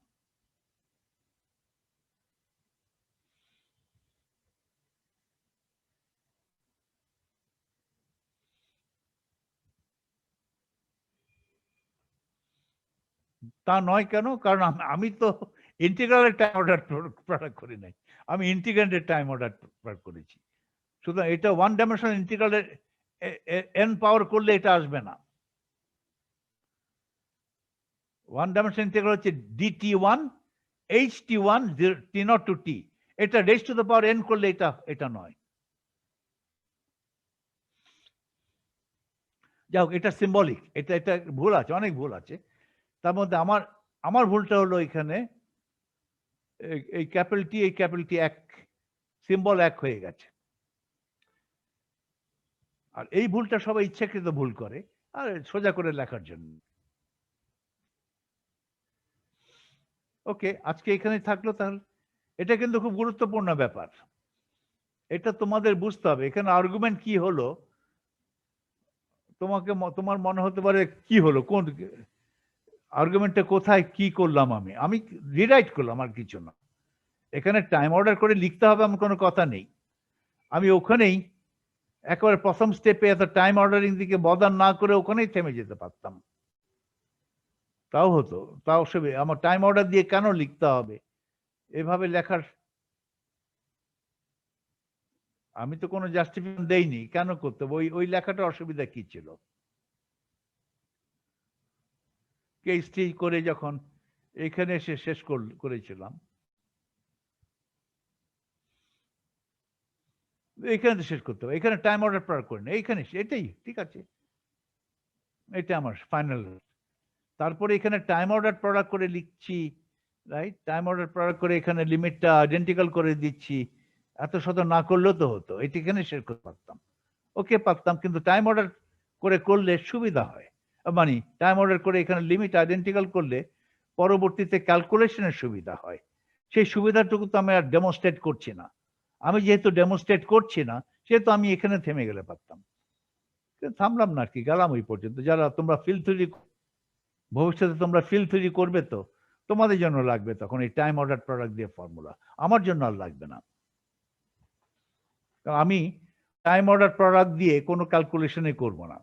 তা নয় কেন? কারণ আমি তো ইন্টিগ্রালের টাইম অর্ডার প্রোডাক্ট করি নাই, আমি ইন্টিগ্র্যান্ডের টাইম অর্ডার প্রোডাক্ট করেছি। সুতরাং এটা ওয়ান ডাইমেনশনাল ইন্টিগ্রালের n পাওয়ার করলে এটা আসবে না। ওয়ান ডাইমেনশনাল ইন্টিগ্রাল হচ্ছে dt1 ht1 t0 to t, এটা raise to the power n করলে এটা নয়। যাই হোক, এটা সিম্বলিক, এটা ভুল আছে, অনেক ভুল আছে। তার মধ্যে আমার ভুলটা হলো এখানে এই ক্যাপিটাল টি, এই ক্যাপিটাল টি এক, সিম্বল এক হয়ে গেছে। আর এই ভুলটা সবাই ইচ্ছাকৃত ভুল করে, আর সোজা করে লেখার জন্য। ওকে, আজকে এখানে থাকলো তাহলে। এটা কিন্তু খুব গুরুত্বপূর্ণ ব্যাপার, এটা তোমাদের বুঝতে হবে। এখানে আর্গুমেন্ট কি হলো, তোমার মনে হতে পারে কি হলো, কোন আর্গুমেন্টটা কোথায়, কি করলাম আমি রিরাইট করলাম, আর কিছু না। এখানে টাইম অর্ডার করে লিখতে হবে এমন কোনো কথা নেই। আমি ওখানেই একেবারে প্রথম স্টেপে এত টাইম অর্ডারিং দিকে বদান না করে ওখানেই থেমে যেতে পারতাম, তাও হতো, তাও সে আমার টাইম অর্ডার দিয়ে কেন লিখতে হবে এভাবে লেখার, আমি তো কোনো জাস্টিফিকেশন দেইনি কেন করতে হবে, ওই লেখাটার অসুবিধা কি ছিল? কেসটি করে যখন এখানে এসে শেষ করেছিলাম, এখানে তো শেষ করতে হবে, এখানে টাইম অর্ডার প্রয়োগ করি না, এইখানে এটাই ঠিক আছে, এটা আমার ফাইনাল। তারপরে এখানে টাইম অর্ডার প্রোডাক্ট করে লিখছি, রাইট? টাইম অর্ডার প্রোডাক্ট করে এখানে লিমিটটা আইডেন্টিক্যাল করে দিচ্ছি, এত শত না করলেও তো হতো, এটি এখানে শেষ করতে পারতাম। ওকে, পারতাম, কিন্তু টাইম অর্ডার করে করলে সুবিধা হয়, মানে টাইম অর্ডার করে এখানে লিমিট আইডেন্টিক্যাল করলে পরবর্তীতে ক্যালকুলেশনের সুবিধা হয়। সেই সুবিধাটুকু তো আমি আর ডেমনস্ট্রেট করছি না। আমি যেহেতু ডেমনস্ট্রেট করছি না, সেহেতু আমি এখানে থেমে গেলে পারতাম, থামলাম না আর কি, গেলাম ওই পর্যন্ত। যারা তোমরা ফিল থিওরি, ভবিষ্যতে তোমরা ফিল থিওরি করবে, তো তোমাদের জন্য লাগবে তখন এই টাইম অর্ডার প্রোডাক্ট দিয়ে ফর্মুলা, আমার জন্য আর লাগবে না। আমি টাইম অর্ডার প্রোডাক্ট দিয়ে কোনো ক্যালকুলেশনই করব না।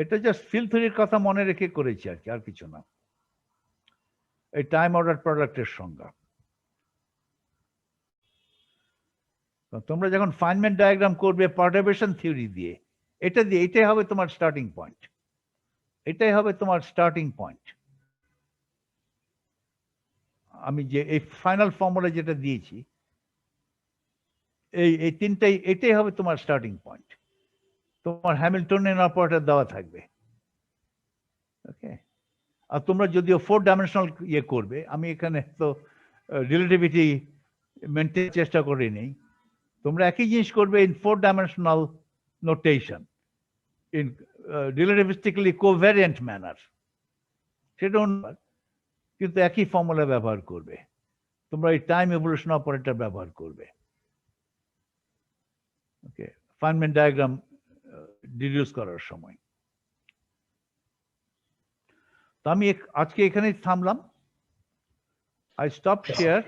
এটা জাস্ট ফিল থিওরির কথা মনে রেখে করেছি আর কি, আর কিছু না। এই টাইম অর্ডার প্রোডাক্টের সংজ্ঞা তোমরা যখন ফাইনম্যান ডায়াগ্রাম করবে পারটারবেশন থিওরি দিয়ে, এটাই হবে তোমার স্টার্টিং পয়েন্ট, এটাই হবে তোমার স্টার্টিং পয়েন্ট। আমি যে এই ফাইনাল ফর্মুলা যেটা দিয়েছি, এই তিনটাই, এটাই হবে তোমার স্টার্টিং পয়েন্ট। তোমার হ্যামিল্টনিয়ান অপারেটর দেওয়া থাকবে, ওকে। আর তোমরা যদিও 4 ডাইমেনশনাল ইয়ে করবে, আমি এখানে তো রিলেটিভিটি মেনটেন চেষ্টা করে নেই, তোমরা একই জিনিস করবে in 4 dimensional notation, in relativistically covariant manner, সেটা অন্য, কিন্তু একই ফর্মুলা ব্যবহার করবে। তোমরা এই টাইম এভলিউশন অপারেটর ব্যবহার করবে, ওকে, ফাইনম্যান ডায়াগ্রাম ডিডিউস করার সময়। তো আমি আজকে এখানেই থামলাম। I stop here.